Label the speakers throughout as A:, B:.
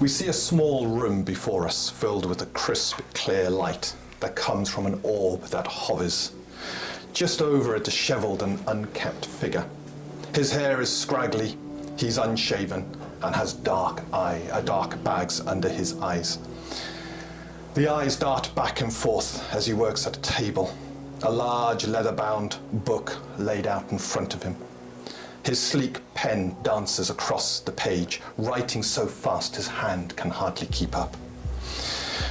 A: We see a small room before us filled with a crisp, clear light that comes from an orb that hovers just over a dishevelled and unkempt figure. His hair is scraggly, he's unshaven, and has dark bags under his eyes. The eyes dart back and forth as he works at a table, a large leather-bound book laid out in front of him. His sleek pen dances across the page, writing so fast his hand can hardly keep up.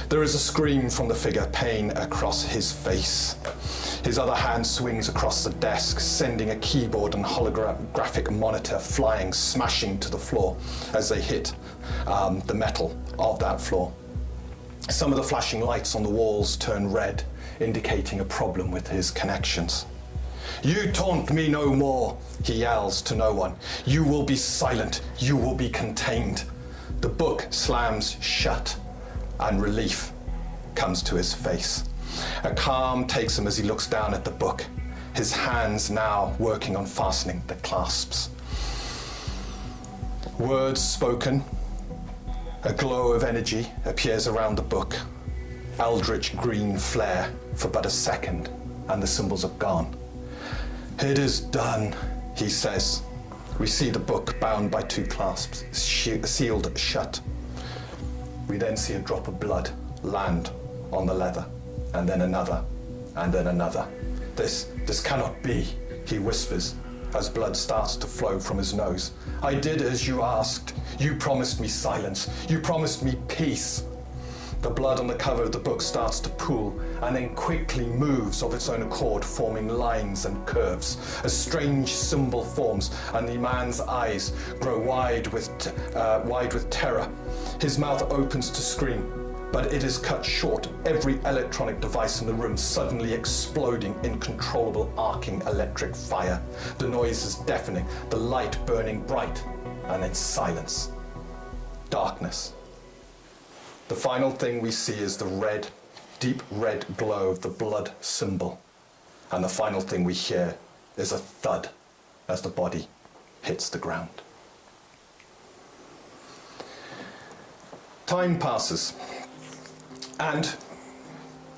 A: There is a scream from the figure, pain across his face. His other hand swings across the desk, sending a keyboard and holographic monitor flying, smashing to the floor as they hit the metal of that floor. Some of the flashing lights on the walls turn red, indicating a problem with his connections. "You taunt me no more," he yells to no one. "You will be silent, you will be contained." The book slams shut, and relief comes to his face. A calm takes him as he looks down at the book, his hands now working on fastening the clasps. Words spoken, a glow of energy appears around the book. Eldritch green flare for but a second, and the symbols are gone. "It is done," he says. We see the book bound by two clasps, sealed shut. We then see a drop of blood land on the leather, and then another, and then another. This cannot be," he whispers as blood starts to flow from his nose. "I did as you asked. You promised me silence. You promised me peace." The blood on the cover of the book starts to pool and then quickly moves of its own accord, forming lines and curves. A strange symbol forms and the man's eyes grow wide with terror. His mouth opens to scream, but it is cut short, every electronic device in the room suddenly exploding in controllable arcing electric fire. The noise is deafening, the light burning bright, and then silence. Darkness. The final thing we see is the red, deep red glow of the blood symbol. And the final thing we hear is a thud as the body hits the ground. Time passes, and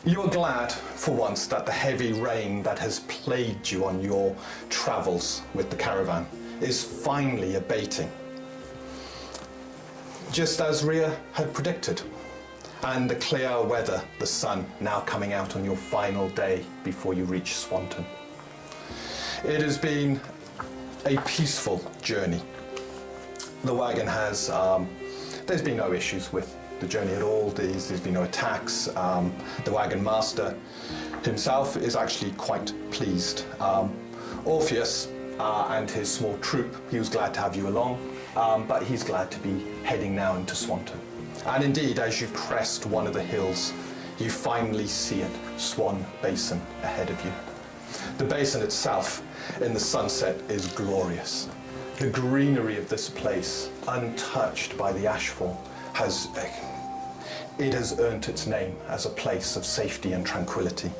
A: you are glad for once that the heavy rain that has plagued you on your travels with the caravan is finally abating, just as Rhea had predicted. And the clear weather, the sun now coming out on your final day before you reach Swanton. It has been a peaceful journey. The wagon has, there's been no issues with the journey at all. There's been no attacks. The wagon master himself is actually quite pleased. Orpheus and his small troop, he was glad to have you along, but he's glad to be heading now into Swanton. And indeed, as you crest one of the hills, you finally see it, Swan Basin, ahead of you. The basin itself, in the sunset, is glorious. The greenery of this place, untouched by the ashfall, has earned its name as a place of safety and tranquility.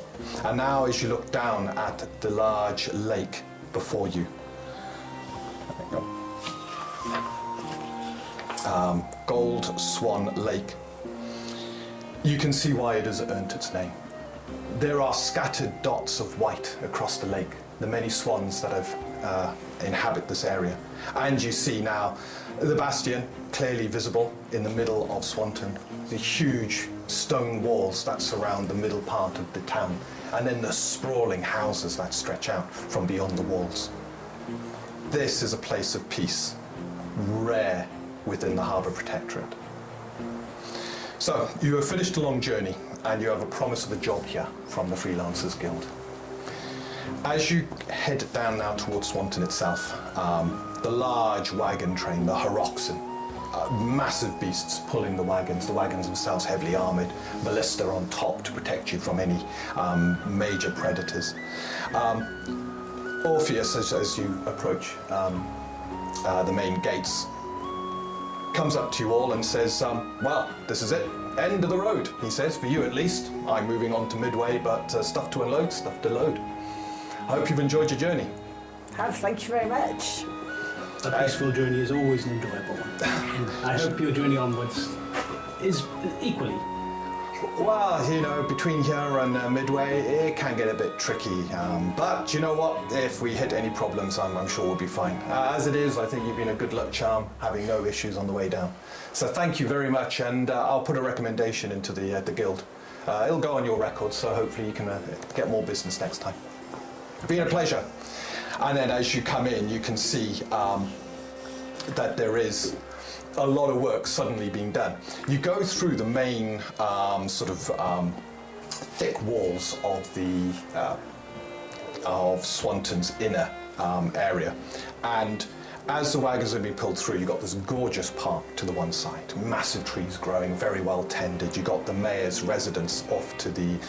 A: And now, as you look down at the large lake before you, Gold Swan Lake, you can see why it has earned its name. There are scattered dots of white across the lake, the many swans that have inhabit this area. And you see now the bastion clearly visible in the middle of Swanton, the huge stone walls that surround the middle part of the town, and then the sprawling houses that stretch out from beyond the walls. This is a place of peace, rare within the Harbour Protectorate. So, you have finished a long journey, and you have a promise of a job here from the Freelancers Guild. As you head down now towards Swanton itself, the large wagon train, the Horoxen, massive beasts pulling the wagons themselves heavily armoured, ballista on top to protect you from any major predators. Orpheus, as you approach the main gates, comes up to you all and says, well, this is it, end of the road, he says, for you at least. I'm moving on to Midway, but stuff to unload, stuff to load. I hope you've enjoyed your journey.
B: Thank you very much. A peaceful journey is always an enjoyable one. I hope your journey onwards is equally.
A: Well, you know, between here and Midway, it can get a bit tricky. But you know what? If we hit any problems, I'm sure we'll be fine. As it is, I think you've been a good luck charm, having no issues on the way down. So thank you very much, and I'll put a recommendation into the guild. It'll go on your record, so hopefully you can get more business next time. Been a pleasure. And then as you come in, you can see that there is a lot of work suddenly being done. You go through the main thick walls of the of Swanton's inner area, and as the wagons are being pulled through, you've got this gorgeous park to the one side, massive trees growing, very well tended. You've got the mayor's residence off to the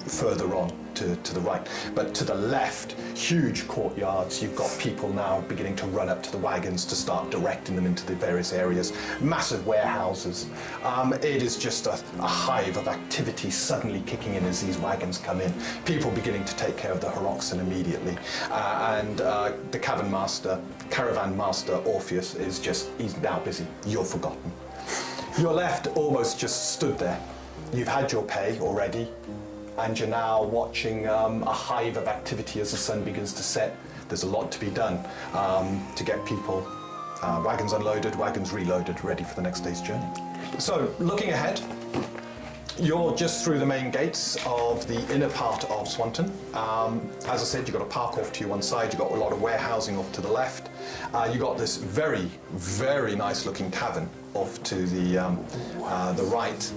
A: further on to the right. But to the left, huge courtyards. You've got people now beginning to run up to the wagons to start directing them into the various areas. Massive warehouses. It is just a hive of activity suddenly kicking in as these wagons come in. People beginning to take care of the Horoxen immediately. And the caravan master Orpheus he's now busy. You're forgotten. You're left almost just stood there. You've had your pay already, and you're now watching a hive of activity as the sun begins to set. There's a lot to be done to get people, wagons unloaded, wagons reloaded, ready for the next day's journey. So, looking ahead, you're just through the main gates of the inner part of Swanton. As I said, you've got a park off to your one side, you've got a lot of warehousing off to the left. You've got this very, very nice looking tavern off to the right.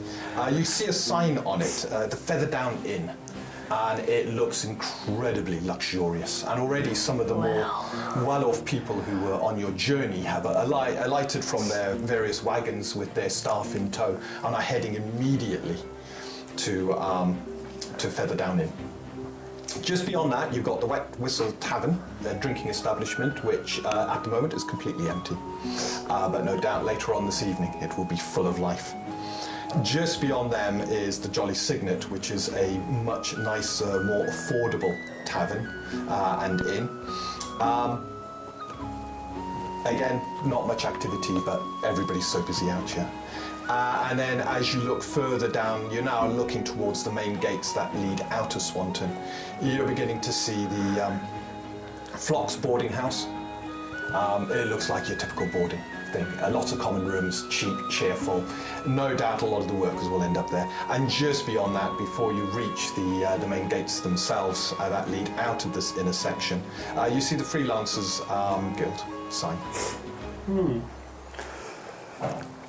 A: You see a sign on it, the Feather Down Inn, and it looks incredibly luxurious. And already some of the more well-off people who were on your journey have alighted from their various wagons with their staff in tow and are heading immediately to Feather Down Inn. Just beyond that, you've got the Wet Whistle Tavern, their drinking establishment, which at the moment is completely empty. But no doubt later on this evening it will be full of life. Just beyond them is the Jolly Signet, which is a much nicer, more affordable tavern and inn. Again, not much activity, but everybody's so busy out here. And then as you look further down, you're now looking towards the main gates that lead out of Swanton. You're beginning to see the Phlox boarding house. It looks like your typical boarding thing. Lots of common rooms, cheap, cheerful. No doubt a lot of the workers will end up there. And just beyond that, before you reach the main gates themselves that lead out of this inner section, you see the Freelancers Guild sign.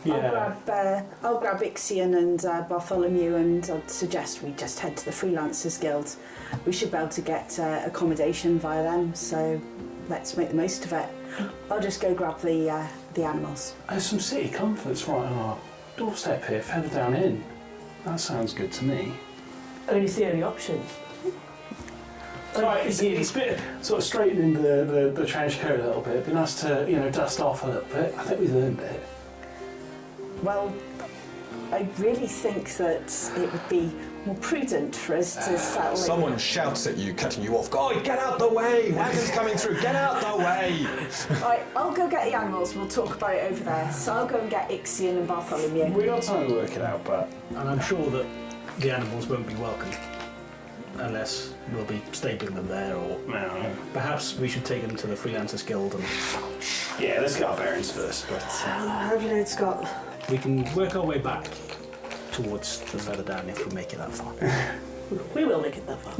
C: Yeah. I'll grab Ixion and Bartholomew, and I'd suggest we just head to the Freelancers Guild. We should be able to get accommodation via them, so let's make the most of it. I'll just go grab the animals.
B: There's some city comforts right on our doorstep here, Feather Down Inn. That sounds good to me.
D: I mean, it's the only option.
B: Right, it's a bit sort of straightening the trench coat a little bit. It'd be nice to, dust off a little bit. I think we've earned it.
C: Well, I really think that it would be more prudent for us to settle in.
A: Someone shouts at you, cutting you off. God, get out the way! Wagon's coming through, get out the way!
C: Right, I'll go get the animals, we'll talk about it over there. So I'll go and get Ixion and Bartholomew.
B: We got time to work it out, but... And I'm sure that the animals won't be welcome. Unless we'll be stabling them there, or... Perhaps we should take them to the Freelancers Guild and... Yeah, let's get our bearings first, but...
D: Have you known Scott?
B: We can work our way back towards the Feather Down if we make it that far.
D: We will make it that far.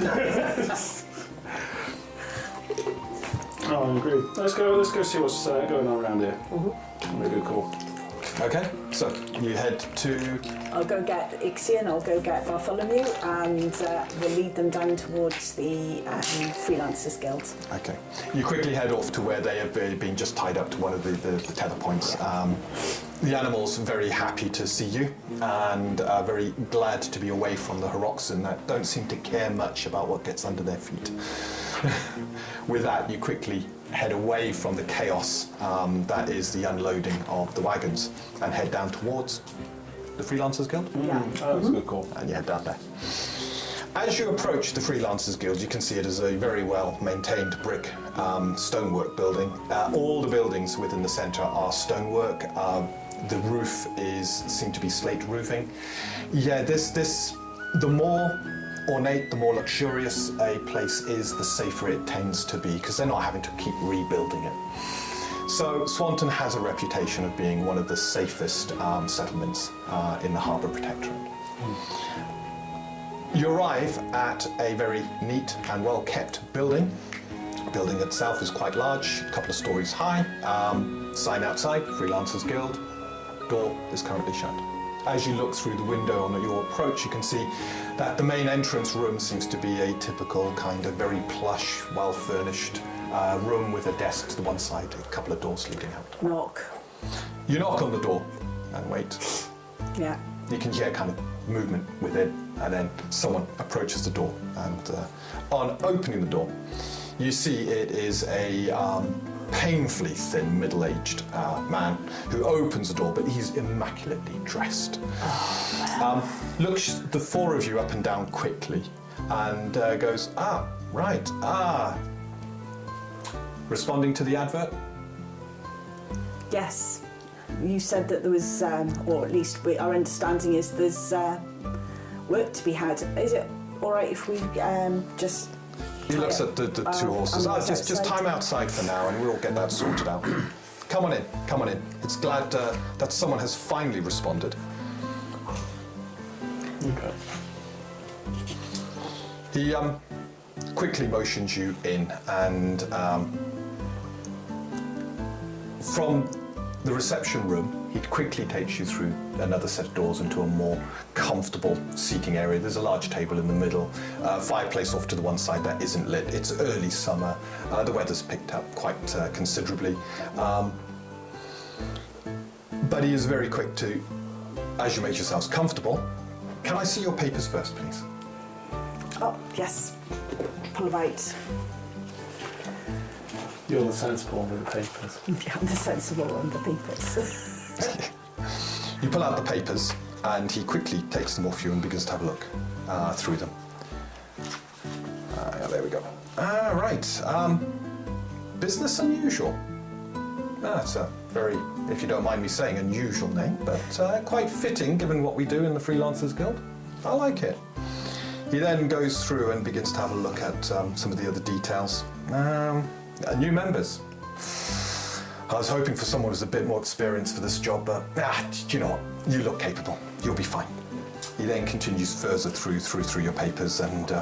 B: Oh, I agree. Let's go see what's going on around here. Very good call.
A: Okay, so you head to...
C: I'll go get Ixion, I'll go get Bartholomew, and we'll lead them down towards the Freelancers Guild.
A: Okay. You quickly head off to where they have been just tied up to one of the tether points. The animals are very happy to see you and very glad to be away from the Horoxen that don't seem to care much about what gets under their feet. With that, you quickly head away from the chaos that is the unloading of the wagons and head down towards the Freelancers Guild.
C: Yeah.
B: Oh, that's a good call.
A: And you head down there. As you approach the Freelancers Guild, you can see it as a very well-maintained brick stonework building. All the buildings within the centre are stonework. The roof seem to be slate roofing. Yeah, the more ornate, the more luxurious a place is, the safer it tends to be, because they're not having to keep rebuilding it. So Swanton has a reputation of being one of the safest settlements in the Harbour Protectorate. You arrive at a very neat and well-kept building. The building itself is quite large, a couple of stories high. Sign outside, Freelancers Guild. Door is currently shut. As you look through the window on your approach, you can see that the main entrance room seems to be a typical kind of very plush, well-furnished room with a desk to the one side, a couple of doors leading out.
C: Knock.
A: You knock on the door and wait.
C: Yeah.
A: You can hear kind of movement within, and then someone approaches the door, and on opening the door, you see it is a painfully thin, middle-aged man who opens the door, but he's immaculately dressed. Looks the four of you up and down quickly, and goes, right, responding to the advert?
C: Yes. You said that there was, or at least our understanding is there's work to be had. Is it all right if we just...
A: He looks at the two horses. Just time outside for now, and we'll get that sorted out. Come on in, come on in. It's glad that someone has finally responded.
B: Okay.
A: He quickly motions you in, and from the reception room, he quickly takes you through another set of doors into a more comfortable seating area. There's a large table in the middle, fireplace off to the one side that isn't lit. It's early summer. The weather's picked up quite considerably. But he is very quick to, as you make yourselves comfortable, can I see your papers first, please?
C: Oh, yes. Pull right.
B: You're the sensible one with the papers.
C: Yeah, I'm the sensible one, the papers.
A: You pull out the papers, and he quickly takes them off you and begins to have a look through them. Yeah, there we go. Right. Business Unusual. That's a very, if you don't mind me saying, unusual name, but quite fitting given what we do in the Freelancers Guild. I like it. He then goes through and begins to have a look at some of the other details. New members. I was hoping for someone who's a bit more experienced for this job, but you know what? You look capable. You'll be fine. He then continues further through your papers, and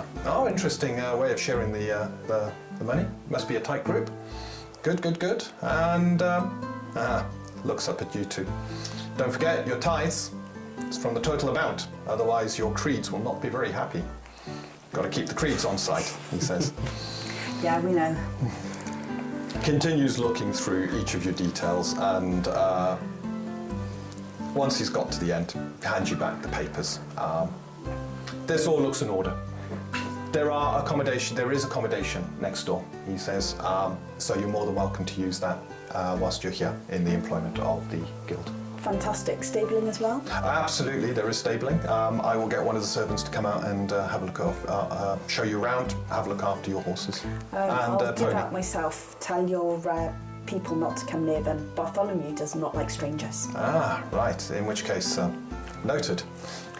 A: interesting way of sharing the money. Must be a tight group. Good. And looks up at you two. Don't forget your tithes. It's from the total amount. Otherwise, your creeds will not be very happy. Got to keep the creeds on site, he says.
C: Yeah, we know.
A: Continues looking through each of your details, and once he's got to the end, hands you back the papers. This all looks in order. There is accommodation next door, he says, so you're more than welcome to use that whilst you're here in the employment of the guild.
C: Fantastic. Stabling as well?
A: Absolutely, there is stabling. I will get one of the servants to come out and have a look show you around, have a look after your horses.
C: I'll do that myself. Tell your people not to come near them. Bartholomew does not like strangers.
A: Right. In which case, noted.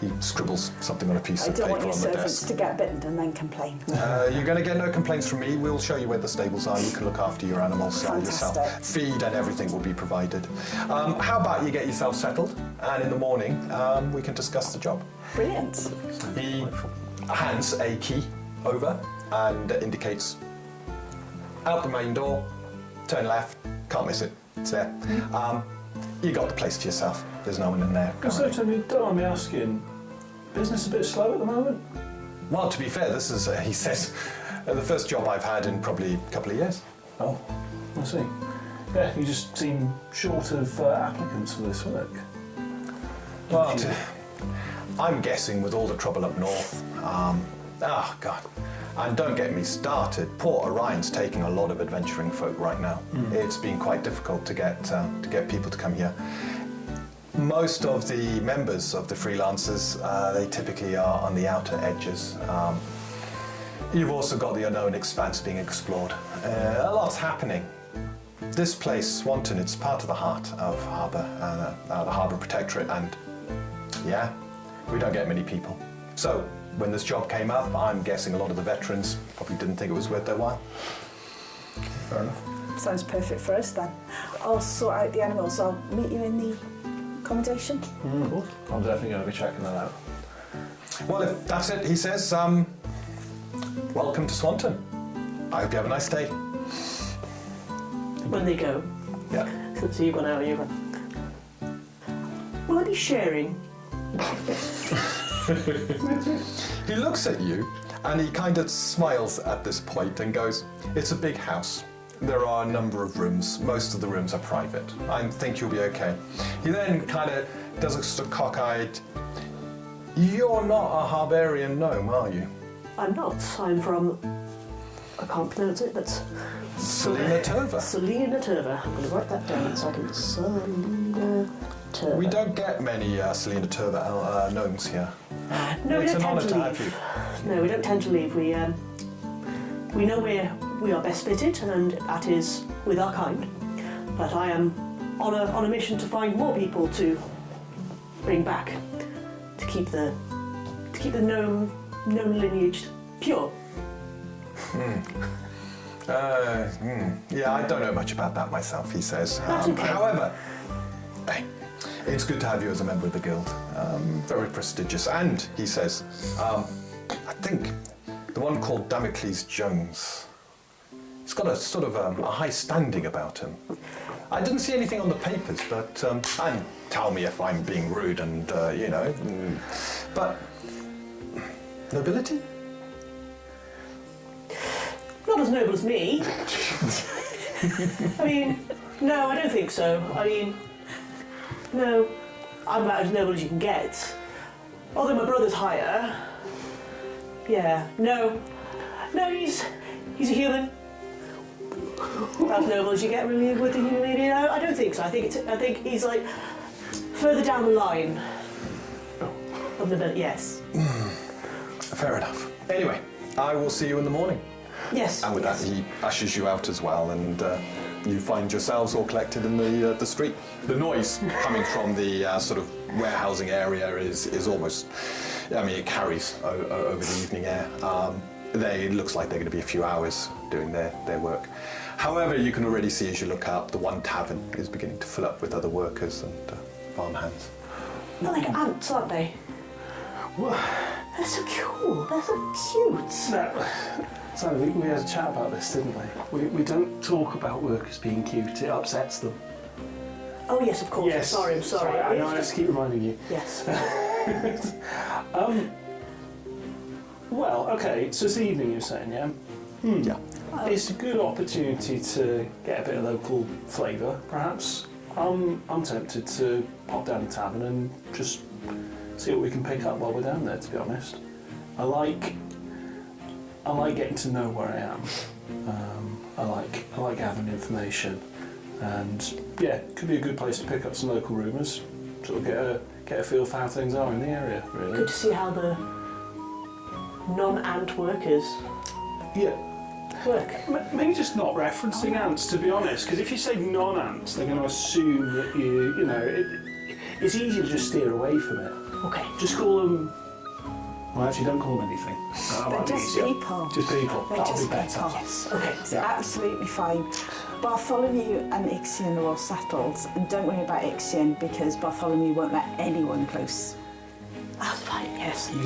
A: He scribbles something on a piece of paper on the desk.
C: I don't want your servants to get bitten and then complain.
A: You're going to get no complaints from me. We'll show you where the stables are. You can look after your animals yourself. Feed and everything will be provided. How about you get yourself settled, and in the morning we can discuss the job.
C: Brilliant.
A: He hands a key over and indicates out the main door, turn left, can't miss it, it's there. You got the place to yourself. There's no one in there.
B: So, Tony, don't mind me asking, business a bit slow at the moment?
A: Well, to be fair, this is, he says, the first job I've had in probably a couple of years.
B: Oh, I see. Yeah, you just seem short of applicants for this work.
A: Well, I'm guessing with all the trouble up north, God. And don't get me started, Port Orion's taking a lot of adventuring folk right now. It's been quite difficult to get people to come here. Most of the members of the freelancers, they typically are on the outer edges. You've also got the unknown expanse being explored. A lot's happening. This place, Swanton, it's part of the heart of Harbour, the Harbour Protectorate, and yeah, we don't get many people. So, when this job came up, I'm guessing a lot of the veterans probably didn't think it was worth their while.
B: Fair enough.
C: Sounds perfect for us then. I'll sort out the animals. I'll meet you in the accommodation.
B: Cool. I'm definitely going to be checking that out.
A: Well, if that's it, he says, welcome to Swanton. I hope you have a nice day.
D: When they go.
A: Yeah.
D: So you've gone out and you've gone. Will I be sharing?
A: He looks at you and he kind of smiles at this point and goes, it's a big house. There are a number of rooms. Most of the rooms are private. I think you'll be okay. He then kind of does a sort of cockeyed, you're not a Harbarian gnome, are you?
D: I'm not. I'm from. I can't pronounce it, but.
A: Selena Tova.
D: Selena Tova. I'm going to write that down so I can. Selena Tova.
A: We don't get many Selena Tova gnomes here.
D: No, we
A: It's
D: don't
A: an
D: tend
A: honour
D: to
A: to
D: leave.
A: have you.
D: No, we don't tend to leave. We know where we are best fitted, and that is with our kind. But I am on a mission to find more people to bring back to keep the gnome lineage pure.
A: Yeah, I don't know much about that myself, he says.
D: That's okay.
A: However, hey, it's good to have you as a member of the guild. Very prestigious. And, he says, I think the one called Damocles Jones, he's got a sort of a high standing about him. I didn't see anything on the papers, but, and tell me if I'm being rude and, but nobility?
D: Not as noble as me. I mean, no, I don't think so. I mean, no, I'm about as noble as you can get. Although my brother's higher. Yeah, no, he's a human. As noble as you get, really, with a human being. No, I don't think so. I think he's like further down the line. Of the yes.
A: Fair enough. Anyway, I will see you in the morning.
D: Yes.
A: And with that, he ushers you out as well, and you find yourselves all collected in the street. The noise coming from the sort of warehousing area is almost, I mean, it carries over the evening air. It looks like they're going to be a few hours doing their work. However, you can already see as you look up, the one tavern is beginning to fill up with other workers and farmhands.
D: They're like ants, aren't they?
B: Well,
D: They're so cool. They're so cute.
B: so we had a chat about this, didn't we? We don't talk about workers being cute. It upsets them.
D: Oh yes, of course.
B: Yes.
D: I'm sorry.
B: I know. I just keep reminding you.
D: Yes.
B: Well, okay. So it's the evening, you're saying, yeah?
A: Yeah.
B: It's a good opportunity to get a bit of local flavour, perhaps. I'm tempted to pop down the tavern and just see what we can pick up while we're down there, to be honest. I like getting to know where I am. I like gathering information, and yeah, it could be a good place to pick up some local rumours. Sort of get a feel for how things are in the area, really.
D: Good to see how the non-ant workers
B: Yeah.
D: work.
B: Maybe just not referencing ants, to be honest, because if you say non-ants, they're going to assume that it's easy to just steer away from it.
D: Okay.
B: Just call them. Well, actually, don't call them anything. That
C: They're
B: might be
C: just
B: easier.
C: people.
B: Just people.
C: They're
B: That'll
C: just
B: be better.
C: people.
D: Yes. Okay.
C: It's absolutely fine. Bartholomew and Ixion are all settled, and don't worry about Ixion because Bartholomew won't let anyone close.
D: That's fine. Yes.
B: You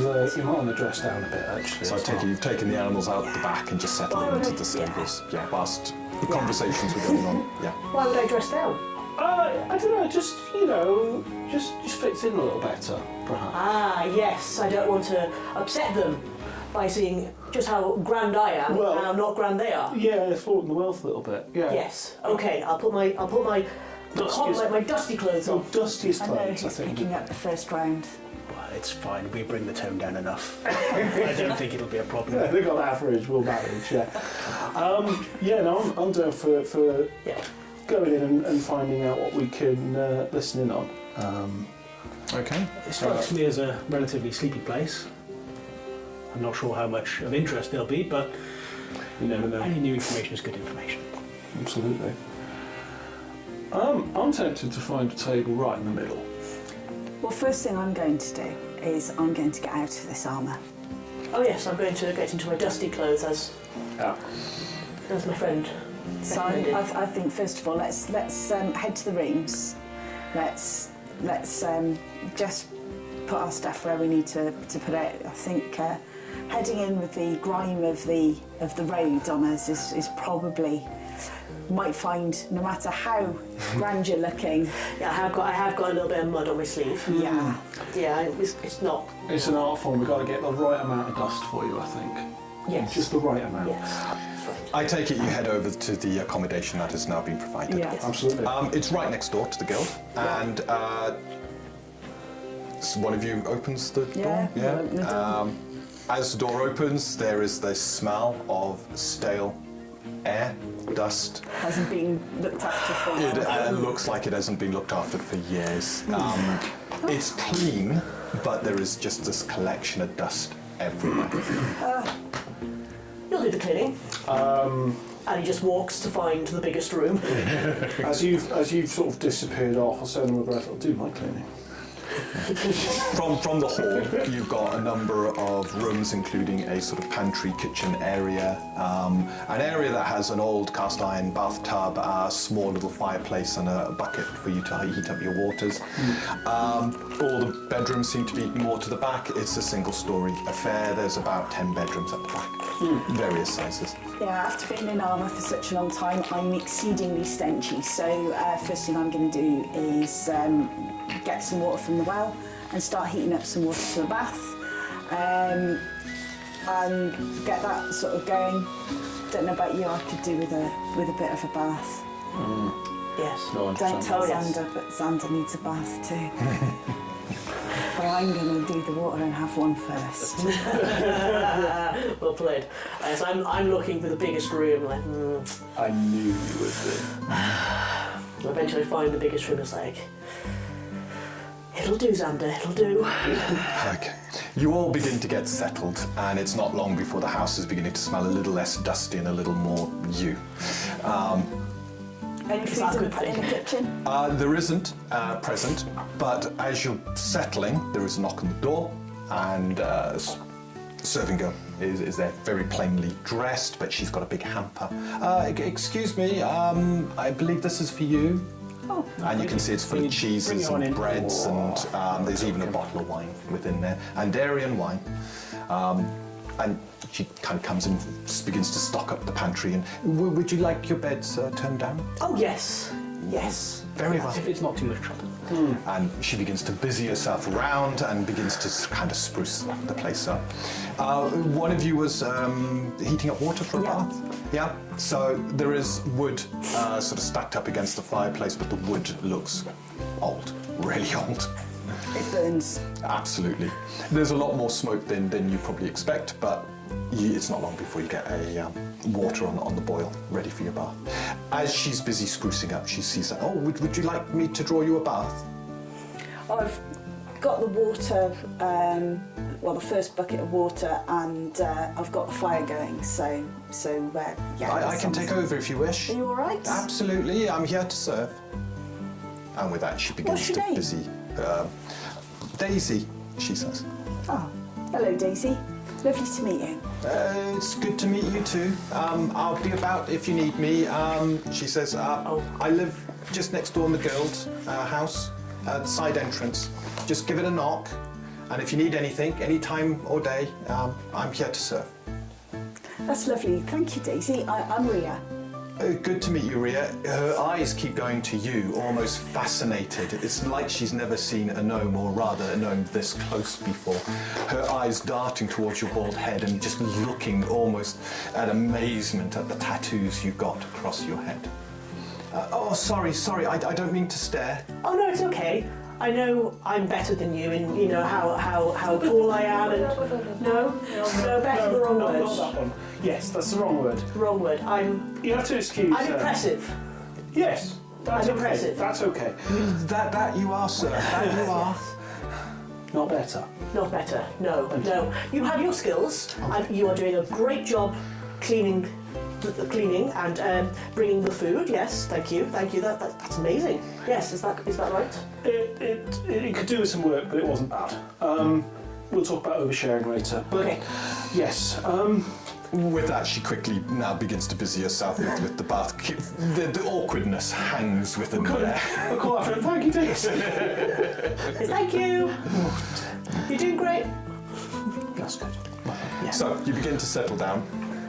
B: might want to dress down a bit, actually.
A: So I take it you've taken the animals out the back and just settled them into the stables. Yeah, whilst the conversations were going on. Yeah.
D: Why would I dress down?
B: I don't know. Just just fits in a little better, perhaps.
D: Ah, yes. I don't want to upset them by seeing just how grand I am
B: Well-
D: and how not grand they are.
B: Yeah, flaunting the wealth a little bit. Yeah.
D: Yes. Okay. I'll put my
B: Dustiest-
D: my dusty clothes
B: Oh,
D: on.
B: dustiest
C: I know
B: clothes, I
C: who's
B: think.
C: picking up the first round.
B: Oh,
E: Well, it's fine. We bring the tone down enough. I don't think it'll be a problem.
B: Yeah, they got average, we'll manage, yeah. No, I'm down for
D: Yeah.
F: going in and finding out what we can listen in on.
A: Okay.
B: It strikes me as a relatively sleepy place. I'm not sure how much of interest there'll be, but
F: You never know.
B: any new information is good information.
F: Absolutely. I'm tempted to find a table right in the middle.
C: Well, first thing I'm going to do is I'm going to get out of this armour.
D: Oh yes, I'm going to get into my dusty clothes as
F: Yeah.
D: my friend
C: So
D: recommended.
C: I think first of all, let's head to the rooms. Let's just put our stuff where we need to put it. I think heading in with the grime of the road on us is probably might find, no matter how grand you're looking.
D: Yeah, I have got a little bit of mud on my sleeve.
C: Yeah.
D: Yeah, it's not.
F: It's an art form. We've got to get the right amount of dust for you, I think.
D: Yes.
F: Just the right amount.
D: Yes.
A: I take it you head over to the accommodation that has now been provided.
C: Yeah.
F: Absolutely.
A: It's right next door to the guild, and so one of you opens the door.
C: Yeah, open the door.
A: As the door opens, there is this smell of stale air, dust.
C: Hasn't been looked after for a
A: It
C: while.
A: looks like it hasn't been looked after for years. It's clean, but there is just this collection of dust everywhere.
D: You'll do the cleaning. And he just walks to find the biggest room.
F: As you've sort of disappeared off, I'll say under my breath, I'll do my cleaning.
A: From the hall, you've got a number of rooms, including a sort of pantry kitchen area, an area that has an old cast iron bathtub, a small little fireplace, and a bucket for you to heat up your waters. All the bedrooms seem to be more to the back. It's a single-story affair. There's about 10 bedrooms at the back, various sizes.
C: Yeah, after being in armour for such a long time, I'm exceedingly stenchy. So first thing I'm going to do is get some water from the well and start heating up some water for the bath, and get that sort of going. Don't know about you, I could do with a bit of a bath.
D: Yes.
F: No, I
C: Don't
F: understand.
C: tell
D: Oh, yes.
C: Xander, but Xander needs a bath too. But I'm going to do the water and have one first.
D: Well played. So I'm looking for the biggest room. Like,
F: I knew you would be.
D: eventually find the biggest room. It's like, it'll do, Xander. It'll do.
A: Okay. You all begin to get settled, and it's not long before the house is beginning to smell a little less dusty and a little more you.
C: Any
D: Is
C: food
D: that a
C: in
D: good thing?
C: the kitchen?
A: There isn't present, but as you're settling, there is a knock on the door, and serving girl is there, very plainly dressed, but she's got a big hamper. Excuse me, I believe this is for you.
C: Oh,
A: And you can see it's full of cheeses
B: Bring it on
A: and
B: in.
A: breads, and there's even a bottle of wine within there, and dairy and wine. And she kind of comes in, begins to stock up the pantry. And would you like your beds turned down?
D: Oh yes. Yes.
A: Very well.
B: If it's not too much trouble.
A: And she begins to busy herself around and begins to kind of spruce the place up. One of you was heating up water for a
C: Yeah.
A: bath? Yeah. So there is wood sort of stacked up against the fireplace, but the wood looks old, really old.
C: it burns.
A: Absolutely. There's a lot more smoke than you probably expect, but it's not long before you get a water on the boil ready for your bath. As she's busy sprucing up, she sees that, oh, would you like me to draw you a bath?
C: I've got the water, the first bucket of water, and I've got the fire going, so yeah.
A: I can take over if you wish.
C: Are you all right?
A: Absolutely, I'm here to serve. And with that, she begins
C: What's your
A: to
C: name?
A: busy. Daisy, she says.
C: Oh, hello, Daisy. Lovely to meet you.
A: It's good to meet you too. I'll be about if you need me. She says, I live just next door in the guild house, at the side entrance. Just give it a knock, and if you need anything, any time or day, I'm here to serve.
C: That's lovely. Thank you, Daisy. I'm Ria.
A: Good to meet you, Ria. Her eyes keep going to you, almost fascinated. It's like she's never seen a gnome, or rather a gnome this close before. Her eyes darting towards your bald head and just looking almost at amazement at the tattoos you've got across your head. Sorry, I don't mean to stare.
D: Oh no, it's okay. I know I'm better than you, and you know how cool I am. And no, better the wrong word.
F: Not that one. Yes, that's the wrong word.
D: Wrong word.
F: You have to excuse.
D: I'm impressive.
F: Yes, That's
D: I'm
F: okay.
D: impressive.
F: That's okay.
A: That you are, sir. That you are.
F: Not better.
D: Not better. No. You have your skills, and you are doing a great job cleaning and bringing the food. Yes, thank you. That's amazing. Yes, is that right?
F: It could do with some work, but it wasn't bad. We'll talk about oversharing later. But
D: Okay.
F: yes.
A: With that, she quickly now begins to busy herself with the bath. The awkwardness hangs within there.
F: I'll call after him. Thank you, Dave.
D: Thank you. You're doing great.
F: That's good.
A: So you begin to settle down.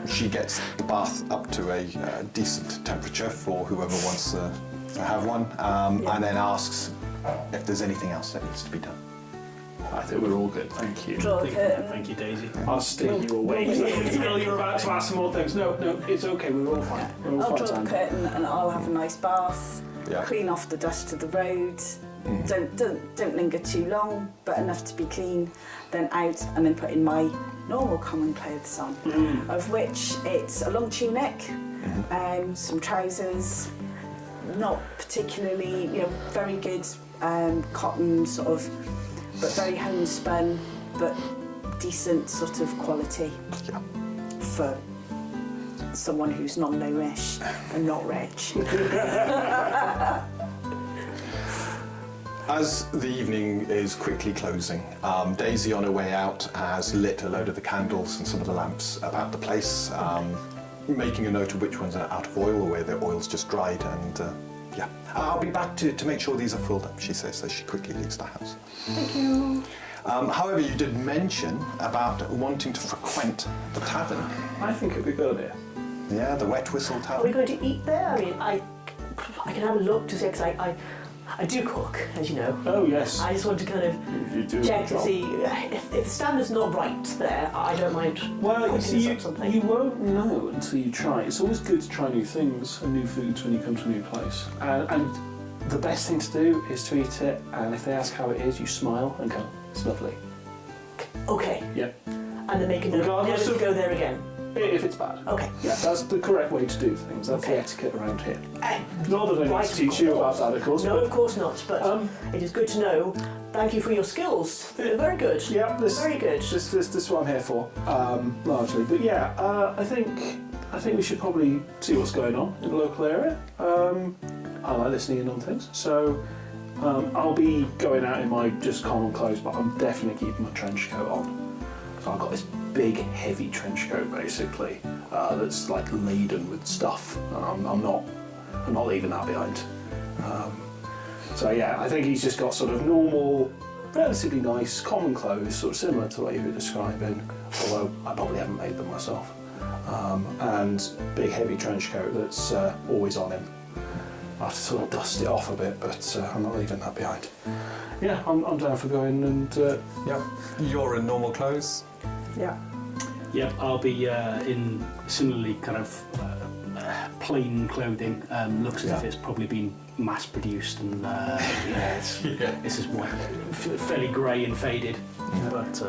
A: She gets the bath up to a decent temperature for whoever wants to have one, and then asks if there's anything else that needs to be done.
F: I think we're all good. Thank you.
C: Draw a curtain.
B: Thank you, Daisy.
F: I'll steer you away. You're about to ask some more things. No, it's okay. We're all fine. We're all
C: I'll
F: fine.
C: draw the curtain and I'll have a nice bath.
A: Yeah.
C: Clean off the dust of the road. Don't linger too long, but enough to be clean. Then out and then put in my normal common clothes on, of which it's a long tunic, some trousers, not particularly, very good cotton sort of, but very homespun, but decent sort of quality for someone who's non-gnomish and not rich.
A: As the evening is quickly closing, Daisy on her way out has lit a load of the candles and some of the lamps about the place, making a note of which ones are out of oil or where their oil's just dried, and I'll be back to make sure these are filled up, she says, as she quickly leaves the house.
D: Thank you.
A: However, you did mention about wanting to frequent the tavern.
F: I think it'd be a good idea.
A: Yeah, the Wet Whistle
D: Are we
A: Tavern.
D: going to eat there? I mean, I can have a look to see, because I do cook, as you know.
F: Oh yes.
D: I just want to kind of
F: You do a
D: check
F: good
D: to
F: job.
D: see if the standard's not right there. I don't mind.
F: Well, you
D: cooking
F: see,
D: something.
F: you won't know until you try. It's always good to try new things and new foods when you come to a new place. And the best thing to do is to eat it, and if they ask how it is, you smile and go, it's lovely.
D: Okay,
F: Yeah.
D: and then make a note
F: Regardless
D: never to
F: of-
D: go there again.
F: If it's bad.
D: Okay.
F: Yeah, that's the correct way to do things. That's
D: Okay.
F: the etiquette around here.
D: Eh,
F: Not that I need
D: right,
F: to teach you about
D: course.
F: that, of course.
D: No,
F: but-
D: of course not. But it is good to know. Thank you for your skills. They're very good.
F: Yeah,
D: Very good.
F: This is what I'm here for, largely. But yeah, I think we should probably see what's going on in the local area. I like listening in on things, so I'll be going out in my just common clothes, but I'm definitely keeping my trench coat on. So I've got this big, heavy trench coat, basically, that's like laden with stuff. I'm not leaving that behind. So yeah, I think he's just got sort of normal, relatively nice, common clothes, sort of similar to what you were describing, although I probably haven't made them myself. And big heavy trench coat that's always on him. I have to sort of dust it off a bit, but I'm not leaving that behind. Yeah, I'm down for going and...
A: Yep. You're in normal clothes.
C: Yeah.
B: Yep, I'll be in similarly kind of plain clothing. Looks as if it's probably been mass produced, and this is what fairly grey and faded. But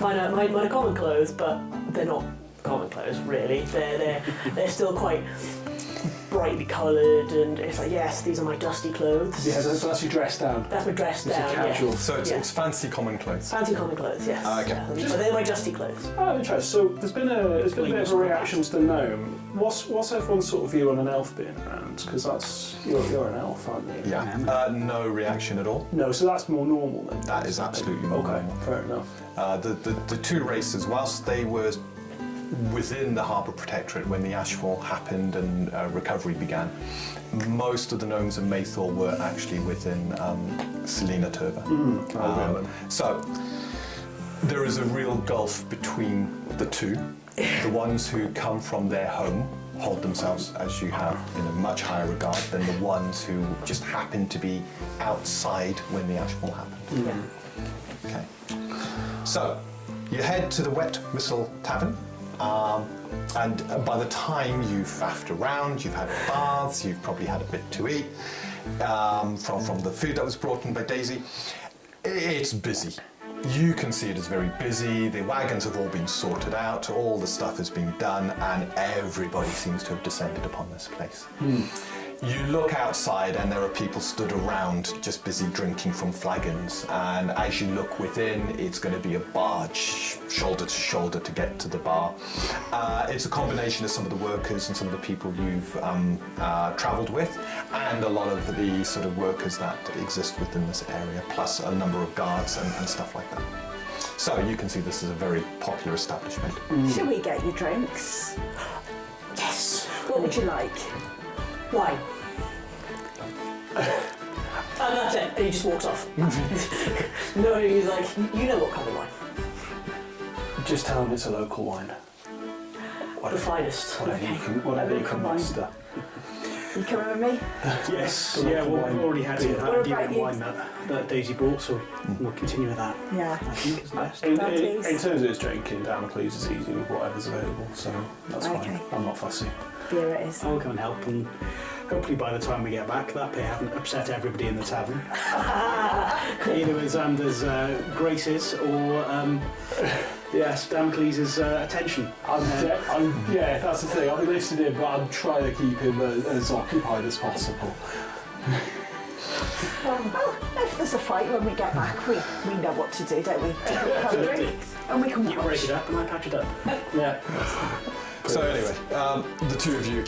D: Mine are common clothes, but they're not common clothes really. They're still quite brightly coloured, and it's like, yes, these are my dusty clothes.
F: Yeah, so that's your dress down.
D: That's my dress
F: It's a
D: down.
F: casual.
D: Yeah.
A: So it's,
D: Yeah.
A: it's fancy common clothes.
D: Fancy common clothes, yes.
A: Okay.
D: But they're my dusty clothes.
F: Oh, interesting. So there's been a bit of a reaction to the gnome. What's everyone's sort of view on an elf being around? Because that's you're an elf, aren't you?
A: Yeah. No reaction at all.
F: No, so that's more normal then.
A: That is absolutely normal.
F: Okay, fair enough.
A: The two races, whilst they were within the Harbour Protectorate when the Ashfall happened and recovery began, most of the gnomes in Maythor were actually within Selena Turva. So there is a real gulf between the two. The ones who come from their home hold themselves, as you have, in a much higher regard than the ones who just happened to be outside when the Ashfall happened.
D: Yeah.
A: Okay. So you head to the Wet Whistle Tavern. And by the time you've faffed around, you've had baths, you've probably had a bit to eat from the food that was brought in by Daisy, it's busy. You can see it is very busy. The wagons have all been sorted out, all the stuff has been done, and everybody seems to have descended upon this place. You look outside and there are people stood around just busy drinking from flagons, and as you look within, it's going to be a barge shoulder to shoulder to get to the bar. It's a combination of some of the workers and some of the people you've travelled with, and a lot of the sort of workers that exist within this area, plus a number of guards and stuff like that. So you can see this is a very popular establishment.
C: Should we get you drinks?
D: Yes.
C: What would you like?
D: Wine. And that's it. And he just walks off. No, he's like, you know what kind of wine?
F: Just tell them it's a local wine.
D: The finest.
F: Whatever you can muster.
C: You coming with me?
B: Yes.
F: The
B: Yeah,
F: local
B: well, we've
F: wine.
B: already had
F: Beer.
B: that
C: What
B: deal
C: about
B: in
C: you?
B: wine that Daisy brought, so we'll continue with that.
C: Yeah.
B: I think is the best.
F: In
C: Please.
F: terms of its drinking, Damocles is easy with whatever's available, so that's
C: Okay.
F: fine. I'm not fussy.
C: Beer it is.
B: I'll come and help, and hopefully by the time we get back, that pair haven't upset everybody in the tavern. Either with Xander's graces or, yes, Damocles' attention.
F: Yeah, that's the thing. I'm listening, but I'm trying to keep him as occupied as possible.
C: Well, if there's a fight when we get back, we know what to do, don't we? Have a drink and we can
B: You break
C: watch.
B: it up and I patch it up.
F: Yeah.
A: So anyway, the two of you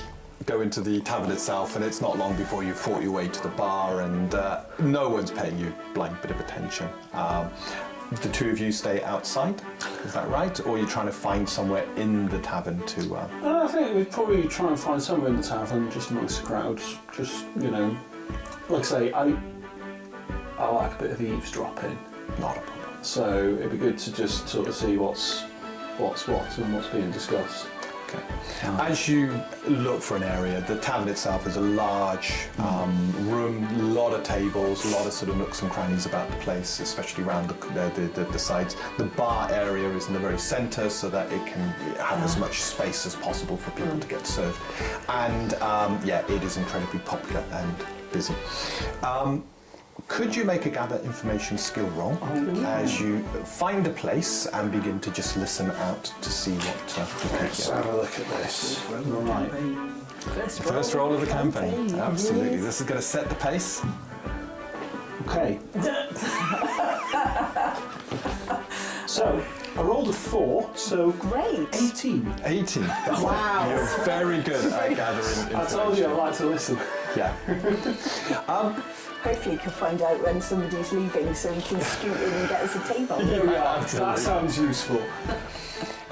A: go into the tavern itself, and it's not long before you've fought your way to the bar, and no one's paying you a blank bit of attention. The two of you stay outside, is that right? Or are you trying to find somewhere in the tavern to...
F: I think we'd probably try and find somewhere in the tavern, just amongst the crowds. Just, you know, like I say, I like a bit of eavesdropping.
A: Not a problem.
F: So it'd be good to just sort of see what's what and what's being discussed.
A: Okay. As you look for an area, the tavern itself is a large room, a lot of tables, a lot of sort of nooks and crannies about the place, especially around the sides. The bar area is in the very centre, so that it can have as much space as possible for people to get served. And yeah, it is incredibly popular and busy. Could you make a gather information skill roll as you find a place and begin to just listen out to see what you can
F: Let's
A: get?
F: have a look at this. Right.
A: First roll of the campaign. Absolutely.
C: Yes.
A: This is going to set the pace.
F: Okay. So, I rolled a 4, so
C: Great.
F: 18.
A: 18.
C: Wow.
A: You're very good at gathering information.
F: I told you I like to listen.
A: Yeah.
C: Hopefully you can find out when somebody's leaving so we can scoot in and get us a table.
F: That sounds useful.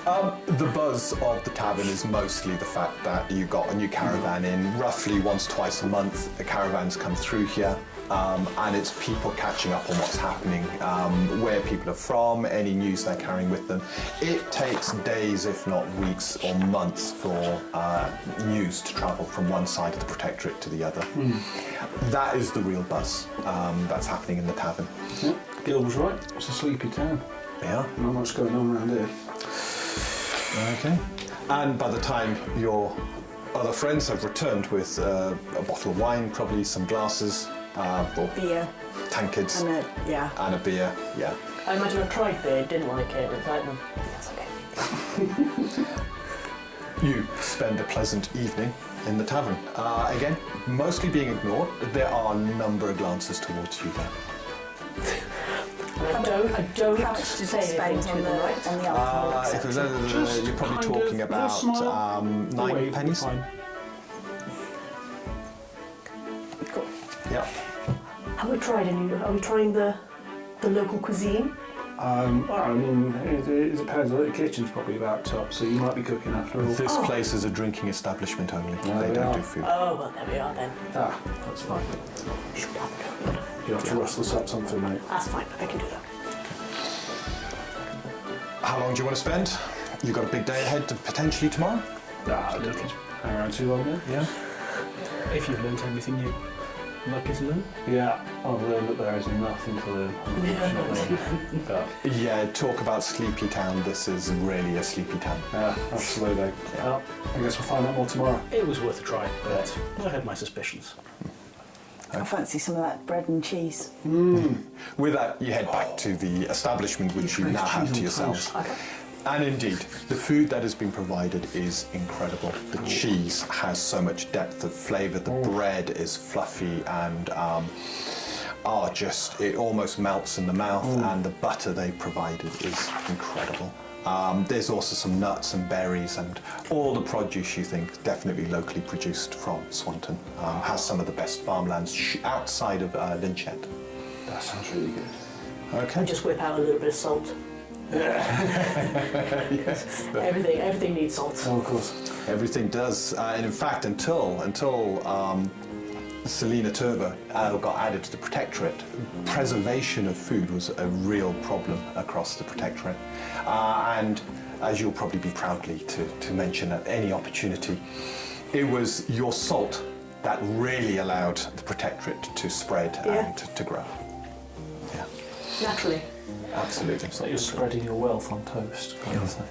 A: The buzz of the tavern is mostly the fact that you got a new caravan in. Roughly once, twice a month, the caravans come through here. And it's people catching up on what's happening, where people are from, any news they're carrying with them. It takes days, if not weeks or months, for news to travel from one side of the Protectorate to the other. That is the real buzz that's happening in the tavern.
F: Yeah, Gil was right. It's a sleepy town.
A: Yeah.
F: Not much going on around here.
A: Okay. And by the time your other friends have returned with a bottle of wine, probably some glasses, or
C: Beer
A: tankards,
C: and
A: a beer, yeah.
D: I imagine I've tried beer, didn't like it, it's like, that's okay.
A: You spend a pleasant evening in the tavern. Again, mostly being ignored. There are a number of glances towards you there.
D: And I don't
C: how much did you
D: say
C: spend
D: anything
C: on
D: to
C: the,
D: them, right?
C: on the alcohol,
A: If it was
C: etc.?
F: Just
A: you're probably
F: kind
A: talking
F: of
A: about
F: little smile.
A: 9 pennies.
F: Fine.
C: Cool.
A: Yeah.
D: Have we tried are we trying the local cuisine?
F: I mean, it depends. The kitchen's probably about top, so you might be cooking after all.
A: This place is a drinking establishment only.
F: Yeah,
A: They
F: they
A: don't
F: are.
A: do food.
D: Oh, well, there we are then.
F: Ah, that's fine. You have to rustle us up something, mate.
D: That's fine, I can do that.
A: How long do you want to spend? You've got a big day ahead, potentially tomorrow.
F: Nah, I don't hang around too long then. Yeah.
B: If you've learnt everything you like to learn.
F: Yeah, I've learned that there is nothing to learn, unfortunately. But,
A: Yeah, talk about sleepy town. This is really a sleepy town.
F: yeah, absolutely. Yeah. I guess we'll find out more tomorrow.
B: It was worth a try, but I had my suspicions.
C: I fancy some of that bread and cheese.
A: With that, you head back to the establishment which you now have to yourselves. And indeed, the food that has been provided is incredible. The cheese has so much depth of flavour. The bread is fluffy and it almost melts in the mouth. And the butter they provided is incredible. There's also some nuts and berries and all the produce you think definitely locally produced from Swanton. Has some of the best farmlands outside of Lynchet.
F: That sounds really good.
A: Okay.
D: And just whip out a little bit of salt.
A: Yes.
D: Everything needs salt.
F: Oh, of course.
A: Everything does, and in fact, until Selena Turva got added to the Protectorate, preservation of food was a real problem across the Protectorate. And as you'll probably be proudly to mention at any opportunity, it was your salt that really allowed the Protectorate to spread and to grow. Yeah,
D: Naturally.
A: absolutely.
F: It's like you're spreading your wealth on toast, kind of thing.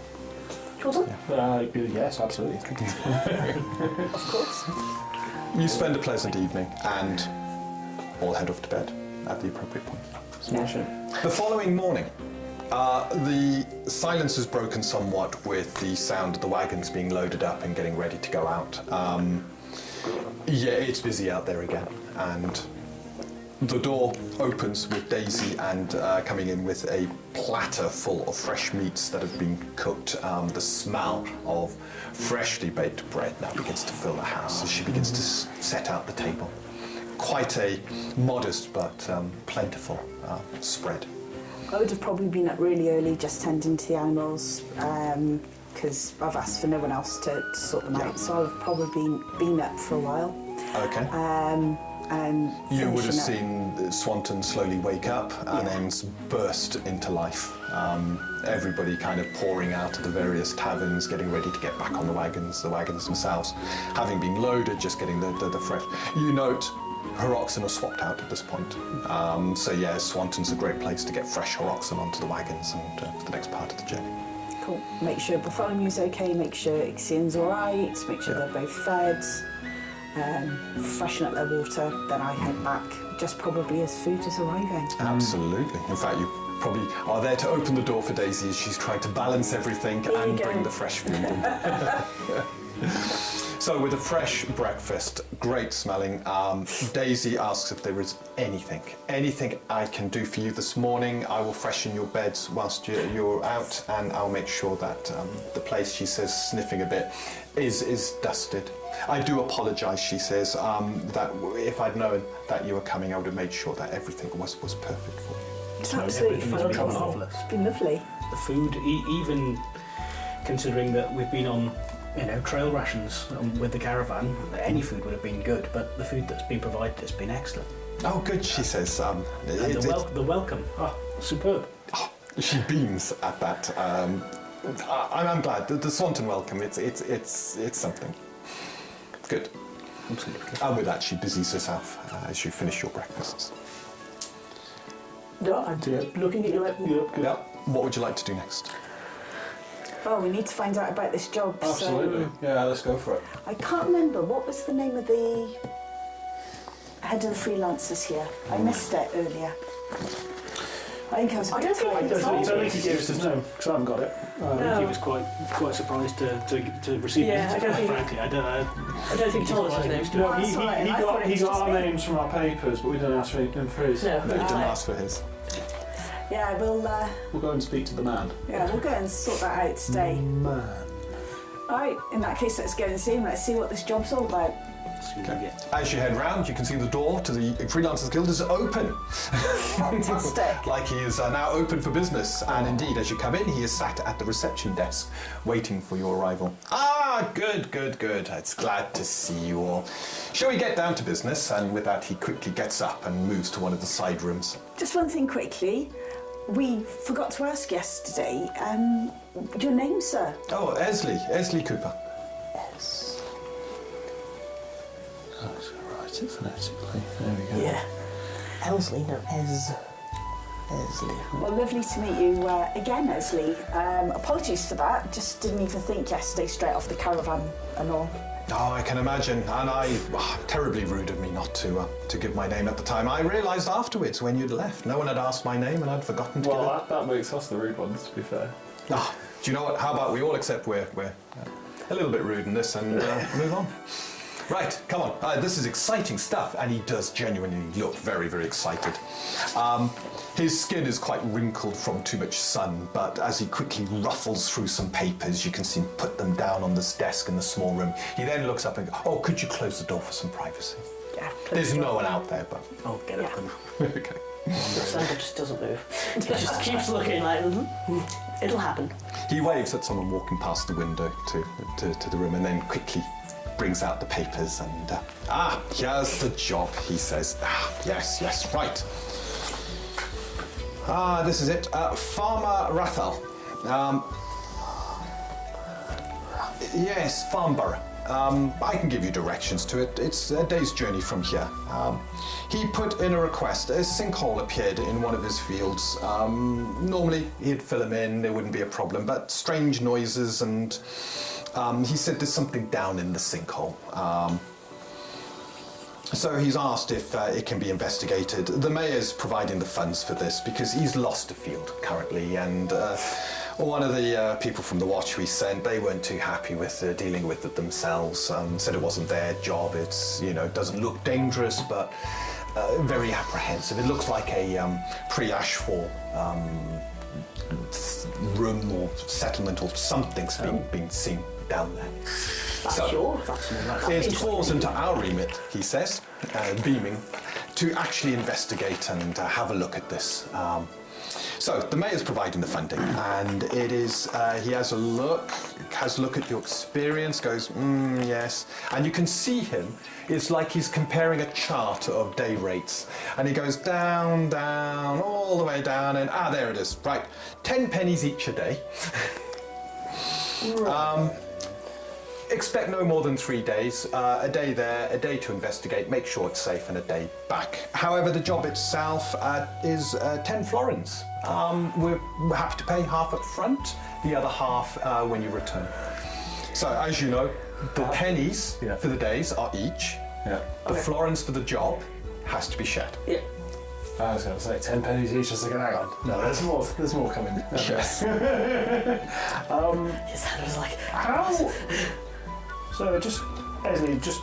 D: Do you want some?
F: Yes, absolutely. Thank you.
D: Of course.
A: You spend a pleasant evening and all head off to bed at the appropriate point.
F: Smash it.
A: The following morning, the silence is broken somewhat with the sound of the wagons being loaded up and getting ready to go out. It's busy out there again, and the door opens with Daisy and coming in with a platter full of fresh meats that have been cooked. The smell of freshly baked bread now begins to fill the house as she begins to set out the table. Quite a modest but plentiful spread.
C: I would have probably been up really early just tending to the animals because I've asked for no one else to sort them out, so I've probably been up for a while.
A: Okay.
C: And
A: You would have
C: finishing up.
A: seen Swanton slowly wake up and then burst into life. Everybody kind of pouring out of the various taverns, getting ready to get back on the wagons themselves, having been loaded, just getting the fresh. You note her oxen are swapped out at this point. Swanton's a great place to get fresh her oxen onto the wagons and for the next part of the journey.
C: Cool. Make sure Bartholomew's okay, make sure Ixian's alright, make sure they're both fed. Freshen up their water, then I head back, just probably as food is arriving.
A: Absolutely. In fact, you probably are there to open the door for Daisy as she's trying to balance everything and bring the fresh food in. So with a fresh breakfast, great smelling, Daisy asks if there is anything I can do for you this morning. I will freshen your beds whilst you're out, and I'll make sure that the place, she says, sniffing a bit, is dusted. I do apologise, she says, that if I'd known that you were coming, I would have made sure that everything was perfect for you.
C: It's absolutely
B: everything's been
C: fantastic.
B: marvellous.
C: It's been lovely.
B: The food, even considering that we've been on, trail rations with the caravan, any food would have been good, but the food that's been provided has been excellent.
A: Oh, good, she says.
B: And the welcome, superb.
A: She beams at that. I'm glad. The Swanton welcome, it's something. Good.
B: Absolutely.
A: And with that, she busies herself as you finish your breakfasts.
D: No, I'm looking at you like,
A: Yeah. What would you like to do next?
C: Well, we need to find out about this job.
F: Absolutely. Yeah, let's go for it.
C: So I can't remember, what was the name of the head of the freelancers here? I missed it earlier. I think I was.
D: I don't think
C: I
D: I
F: I don't think he gave us his name, because I haven't got it.
B: I think he was quite surprised to receive
D: Yeah,
B: it.
D: I don't think-
B: Frankly, I don't know.
D: I don't think he told us his name.
F: No,
C: Oh,
F: he
C: sorry, I thought it
F: got
C: was just
F: our
C: me.
F: names from our papers, but we didn't ask for him for his.
D: No.
A: No, you didn't ask for his.
C: Yeah, we'll
F: We'll go and speak to the man.
C: we'll go and sort that out today.
F: Man.
C: Alright, in that case, let's go and see him. Let's see what this job's all about.
A: As you head round, you can see the door to the Freelancers Guild is open.
C: Fantastic.
A: Like he is now open for business. And indeed, as you come in, he is sat at the reception desk, waiting for your arrival. Ah, good. It's glad to see you all. Shall we get down to business? And with that, he quickly gets up and moves to one of the side rooms.
C: Just one thing quickly. We forgot to ask yesterday, your name, sir?
A: Oh, Esley Cooper.
F: Oh, it's going to write it phonetically. There we go.
D: Yeah. Elsley, no, Esley.
C: Well, lovely to meet you again, Esley. Apologies for that. Just didn't even think yesterday straight off the caravan and all.
A: Oh, I can imagine. And terribly rude of me not to give my name at the time. I realised afterwards when you'd left. No one had asked my name and I'd forgotten to give it.
F: Well, that makes us the rude ones, to be fair.
A: Ah, do you know what? How about we all accept we're a little bit rude in this and move on? Right, come on. This is exciting stuff, and he does genuinely look very, very excited. His skin is quite wrinkled from too much sun, but as he quickly ruffles through some papers, you can see him put them down on this desk in the small room. He then looks up and goes, "Oh, could you close the door for some privacy?"
C: Yeah.
A: There's no one out there, but...
B: I'll get it then.
A: Okay.
D: Sandra just doesn't move. He just keeps looking like, it'll happen.
A: He waves at someone walking past the window to the room and then quickly brings out the papers and... here's the job, he says. Yes, right. This is it. Farmer Rathal. Yes, Farnborough. I can give you directions to it. It's a day's journey from here. He put in a request. A sinkhole appeared in one of his fields. Normally, he'd fill them in, there wouldn't be a problem, but strange noises and he said there's something down in the sinkhole. So he's asked if it can be investigated. The mayor's providing the funds for this because he's lost a field currently, and one of the people from the watch we sent, they weren't too happy with dealing with it themselves. Said it wasn't their job. It's, doesn't look dangerous, but very apprehensive. It looks like a pre-ashfall room or settlement or something's been seen down there. It falls into our remit, he says, beaming, to actually investigate and have a look at this. So the mayor's providing the funding, and it is, he has a look at your experience, goes, yes, and you can see him, it's like he's comparing a chart of day rates, and he goes down, all the way down, and there it is, right, 10 pennies each a day. Expect no more than 3 days, a day there, a day to investigate, make sure it's safe, and a day back. However, the job itself is 10 florins. We're happy to pay half up front, the other half when you return. So, as you know, the pennies for the days are each.
F: Yeah.
A: The florins for the job has to be shared.
D: Yeah.
F: I was going to say 10 pennies each, just like, hang on. No, there's more coming.
A: Yes.
D: Sandra's like,
F: how? So just, Esley, just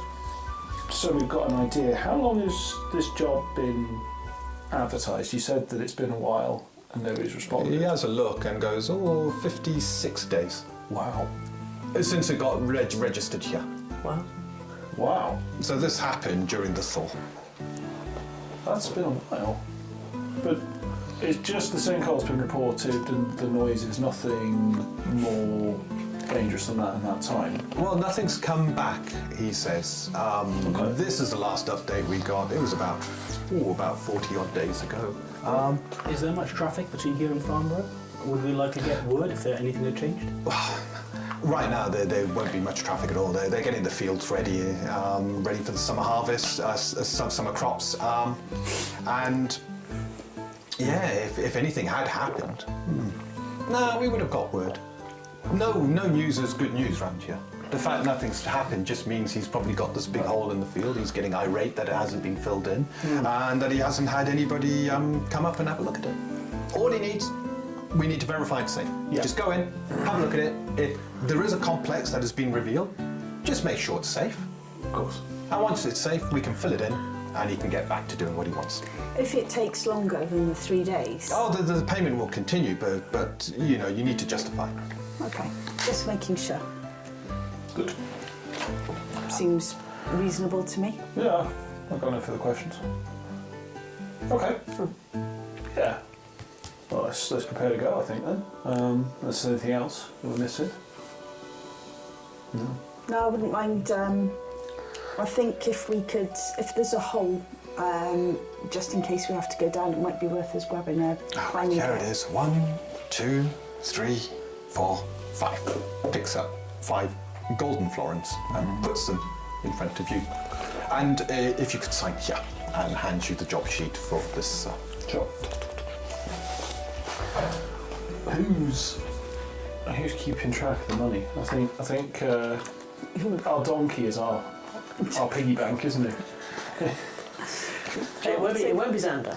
F: so we've got an idea, how long has this job been advertised? You said that it's been a while and nobody's responded.
A: He has a look and goes, 56 days.
F: Wow.
A: Since it got registered here.
F: Wow.
A: So this happened during the thaw.
F: That's been a while. But it's just the sinkhole's been reported and the noise is nothing more dangerous than that in that time.
A: Well, nothing's come back, he says. This is the last update we got. It was about 40 odd days ago.
B: Is there much traffic between here and Farnborough? Would we like to get word if anything had changed?
A: Right now, there won't be much traffic at all. They're getting the fields ready, ready for the summer harvest, some summer crops, and yeah, if anything had happened, we would have got word. No news is good news around here. The fact nothing's happened just means he's probably got this big hole in the field. He's getting irate that it hasn't been filled in, and that he hasn't had anybody come up and have a look at it. All he needs. We need to verify it's safe.
F: Yeah.
A: Just go in, have a look at it. If there is a complex that has been revealed, just make sure it's safe.
F: Of course.
A: And once it's safe, we can fill it in and he can get back to doing what he wants.
C: If it takes longer than the 3 days.
A: Oh, the payment will continue, but you need to justify it.
C: Okay, just making sure.
F: Good.
C: Seems reasonable to me.
F: Yeah, I've got no further questions. Okay. Yeah. Well, let's prepare to go, I think, then. Unless there's anything else that we're missing.
C: No, I wouldn't mind. I think if there's a hole, just in case we have to go down, it might be worth us grabbing a climbing
A: Here
C: kit.
A: it is. 1, 2, 3, 4, 5. Picks up 5 golden florins and puts them in front of you. And if you could sign here, and hands you the job sheet for this job.
F: Who's keeping track of the money? I think our donkey is our piggy bank, isn't it?
D: it won't be Xander.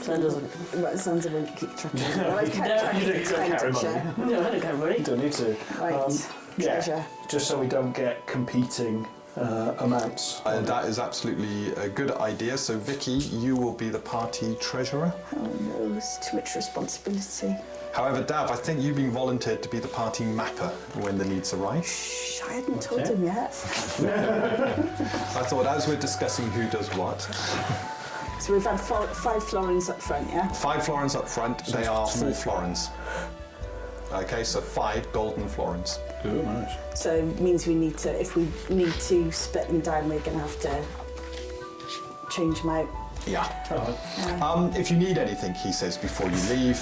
D: That doesn't.
C: Well, it sounds a bit keep tracking. Well, I've kept
D: No,
C: track
F: you
C: of
F: don't
C: the
F: carry money.
C: expenditure.
D: No, I don't care really.
F: You don't need to.
C: Right, treasure.
F: Just so we don't get competing amounts.
A: That is absolutely a good idea. So, Vicky, you will be the party treasurer.
C: Oh no, it's too much responsibility.
A: However, Dav, I think you've been volunteered to be the party mapper when the needs arise.
C: Shh, I hadn't told him yet.
A: I thought, as we're discussing who does what,
C: So we've had 5 florins up front, yeah?
A: 5 florins up front, they are 4 florins. Okay, so 5 golden florins.
F: Oh, nice.
C: So it means we need to, if we need to split them down, we're going to have to change them out.
A: Yeah.
F: Alright.
A: If you need anything, he says before you leave,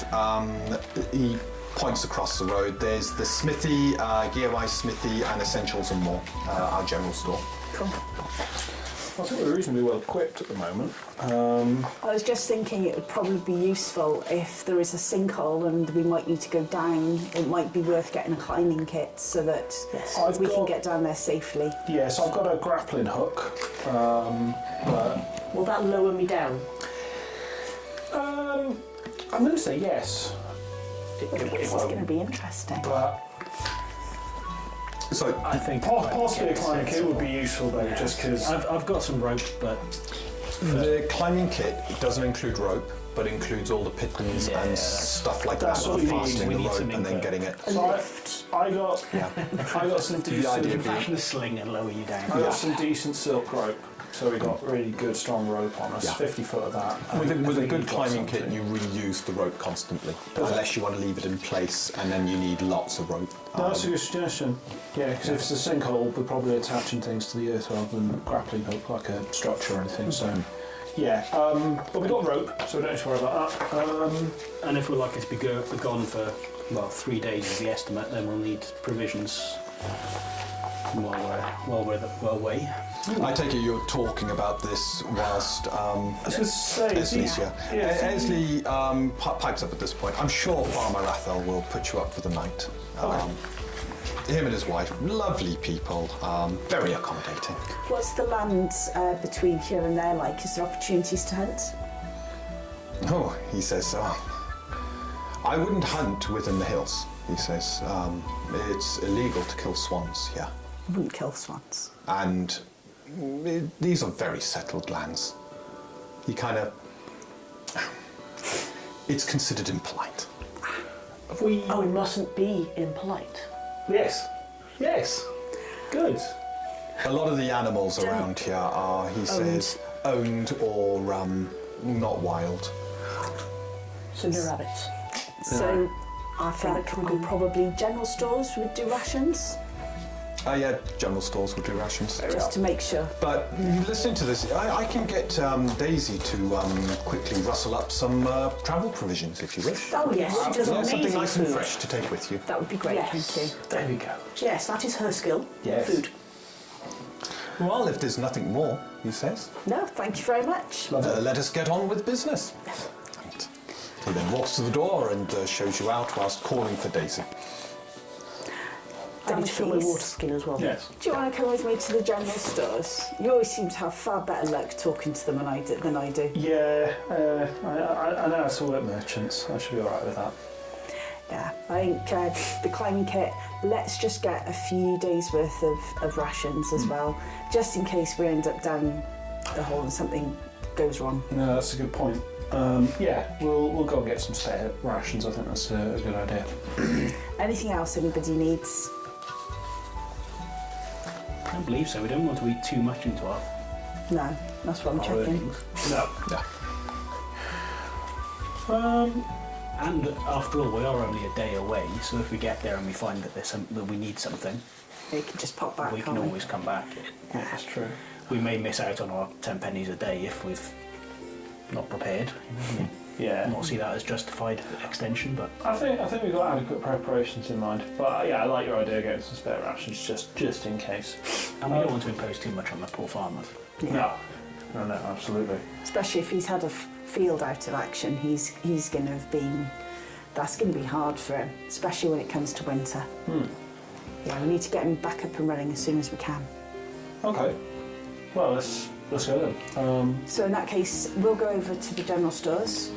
A: he points across the road. There's the smithy, gear-wise smithy, and essentials and more, our general store.
C: Cool.
F: I think we're reasonably well equipped at the moment.
C: I was just thinking it would probably be useful if there is a sinkhole and we might need to go down, it might be worth getting a climbing kit so that
F: I've
C: we can
F: got-
C: get down there safely.
F: Yes, I've got a grappling hook, but
D: Will that lower me down?
F: I'm going to say yes.
C: This is going to be interesting.
F: But
A: So,
B: I think
F: possibly a climbing kit would be useful though, just because.
B: I've got some rope, but
A: the climbing kit doesn't include rope, but includes all the pittons
B: Yeah,
A: and
B: that's-
A: stuff like
F: that's
A: that,
F: what
A: for
F: we need.
A: fastening
B: We
A: the
B: need
A: rope
B: something
A: and then
B: for-
A: getting it.
C: A
F: So
C: lift.
F: I got some
A: The
F: decent.
A: idea
B: you can
A: being-
B: fashion a sling and lower you down.
F: I got some decent silk rope, so we got really good strong rope on us.
A: Yeah.
F: 50 foot of that.
A: With
F: I
A: a
F: think
A: good
F: you've got
A: climbing kit,
F: something.
A: you reuse the rope constantly, unless you want to leave it in place and then you need lots of rope.
F: No, that's a good suggestion. Yeah, because if it's a sinkhole, we're probably attaching things to the earth rather than grappling hook like a structure or anything. So, yeah. But we got rope, so we don't need to worry about that.
B: And if we're likely to be gone for, well, 3 days is the estimate, then we'll need provisions while we're away.
A: I take it you're talking about this whilst
F: I was going to say,
A: Esley's here.
F: Yeah.
A: Esley pipes up at this point. I'm sure Farmer Rathel will put you up for the night. Him and his wife, lovely people, very accommodating.
C: What's the land between here and there like? Is there opportunities to hunt?
A: Oh, he says, I wouldn't hunt within the hills, he says. It's illegal to kill swans here.
C: I wouldn't kill swans.
A: And these are very settled lands. He kind of... It's considered impolite.
F: we.
D: Oh, we mustn't be impolite.
F: Yes. Yes. Good.
A: A lot of the animals around here are, he says, owned or not wild.
D: So no rabbits.
C: So I think probably general stores would do rations,
A: Yeah, general stores will do rations.
C: just to make sure.
A: But listening to this, I can get Daisy to quickly rustle up some travel provisions, if you wish.
C: Oh yes,
D: She does
A: Yeah, something
D: amazing
A: nice and
D: food.
A: fresh to take with you.
C: that would be great.
D: Yes.
C: Thank you.
F: There we go.
D: Yes, that is her skill.
F: Yes.
D: Food.
A: Well, if there's nothing more, he says,
C: No, thank you very much.
A: let us get on with business. Right. He then walks to the door and shows you out whilst calling for Daisy.
D: I need to fill my
C: Please.
D: water skin as well.
F: Yes.
C: Do you want to come with me to the general stores? You always seem to have far better luck talking to them than I do.
F: Yeah, I know how to work merchants. I should be alright with that.
C: Yeah, I think the climbing kit, let's just get a few days worth of rations as well, just in case we end up down the hole and something goes wrong.
F: No, that's a good point. Yeah, we'll go and get some spare rations. I think that's a good idea.
C: Anything else anybody needs?
B: I don't believe so. We don't want to eat too much into our
C: No, that's what I'm checking.
B: earnings.
F: No.
A: Yeah.
B: And after all, we are only a day away, so if we get there and we find that that we need something,
C: You can just pop back,
B: we can
C: can't we?
B: always come back.
F: Yeah, that's true.
B: We may miss out on our 10 pennies a day if we've not prepared.
F: Yeah.
B: Not see that as justified extension, but
F: I think we've got adequate preparations in mind. But yeah, I like your idea of getting some spare rations just in case.
B: and we don't want to impose too much on the poor farmers.
C: Yeah.
F: No, absolutely.
C: Especially if he's had a field out of action, he's going to have been. That's going to be hard for him, especially when it comes to winter. Yeah, we need to get him back up and running as soon as we can.
F: Okay. Well, let's go then.
C: So in that case, we'll go over to the general stores.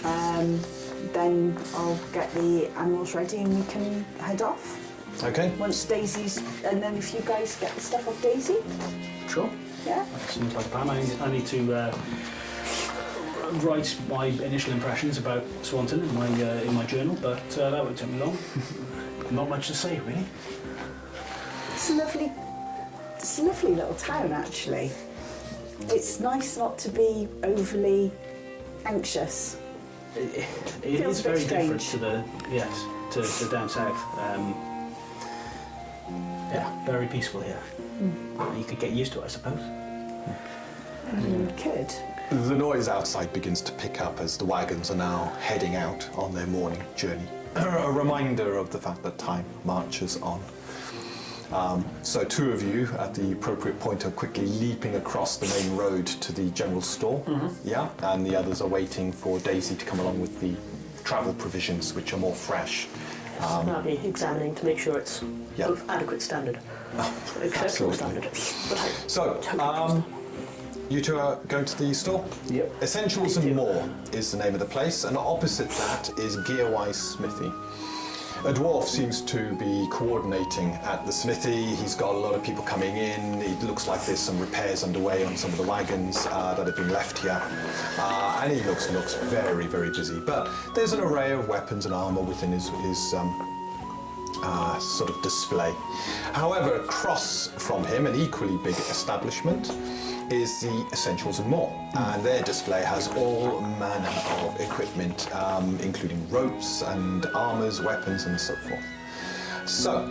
C: then I'll get the animals ready and we can head off.
A: Okay.
C: Once Daisy's, and then if you guys get the stuff off Daisy,
B: Sure.
C: yeah.
B: That seems like a plan. I need to write my initial impressions about Swanton in my journal, but that won't take me long. Not much to say, really.
C: It's a lovely little town, actually. It's nice not to be overly anxious.
B: It
C: Feels
B: is
C: a bit
B: very different
C: strange.
B: to down south. Yeah, very peaceful here. You could get used to it, I suppose.
C: You could.
A: The noise outside begins to pick up as the wagons are now heading out on their morning journey. A reminder of the fact that time marches on. So two of you at the appropriate point are quickly leaping across the main road to the general store. Yeah, and the others are waiting for Daisy to come along with the travel provisions, which are more fresh.
D: I'll be examining to make sure it's
A: Yeah.
D: of adequate standard. Acceptable
A: absolutely.
D: standard. But I
A: So,
D: totally trust.
A: you two are going to the store?
F: Yep.
A: Essentials and More is the name of the place, and opposite that is Gearwise Smithy. A dwarf seems to be coordinating at the smithy. He's got a lot of people coming in. It looks like there's some repairs underway on some of the wagons that have been left here. And he looks very, very busy. But there's an array of weapons and armour within his sort of display. However, across from him, an equally big establishment is the Essentials and More, and their display has all manner of equipment, including ropes and armours, weapons and so forth. So,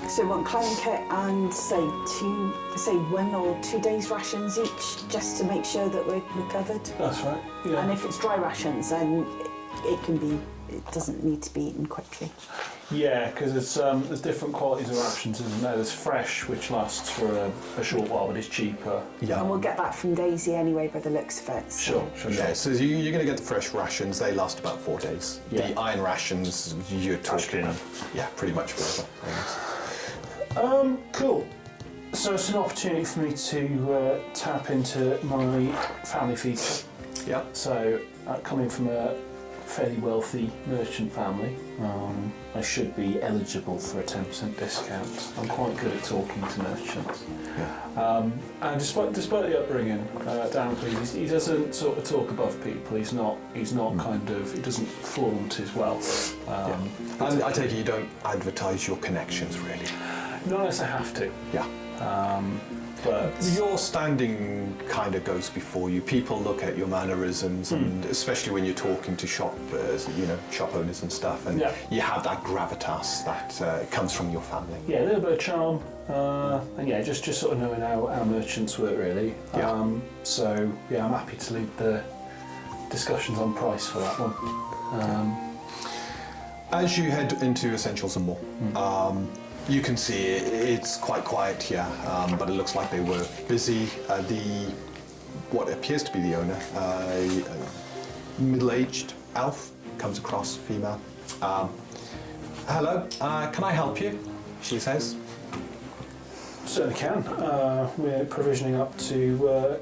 C: So one climbing kit and say 1 or 2 days rations each, just to make sure that we're covered.
F: That's right. Yeah.
C: And if it's dry rations, then it doesn't need to be eaten quickly.
F: Yeah, because there's different qualities of rations, isn't there? There's fresh, which lasts for a short while, but it's cheaper.
A: yeah.
C: And we'll get that from Daisy anyway by the looks of it. So.
F: Sure.
A: Yeah, so you're going to get the fresh rations. They last about 4 days.
F: Yeah.
A: The iron rations, you're talking, yeah, pretty much forever.
F: Cool. So it's an opportunity for me to tap into my family feature.
A: Yeah.
F: So coming from a fairly wealthy merchant family, I should be eligible for a 10% discount. I'm quite good at talking to merchants.
A: Yeah.
F: And despite the upbringing, Darren, please, he doesn't sort of talk above people. He's not kind of, he doesn't flaunt his wealth.
A: And I take it you don't advertise your connections, really.
F: Not unless I have to.
A: Yeah.
F: But
A: Your standing kind of goes before you. People look at your mannerisms, and especially when you're talking to shop owners and stuff, and
F: Yeah.
A: you have that gravitas that comes from your family.
F: yeah, a little bit of charm, and yeah, just sort of knowing how merchants work, really.
A: Yeah.
F: So yeah, I'm happy to lead the discussions on price for that one.
A: As you head into Essentials and More, you can see it's quite quiet here, but it looks like they were busy. What appears to be the owner, a middle-aged elf, comes across, female. Hello, can I help you? She says.
F: Certainly can. We're provisioning up to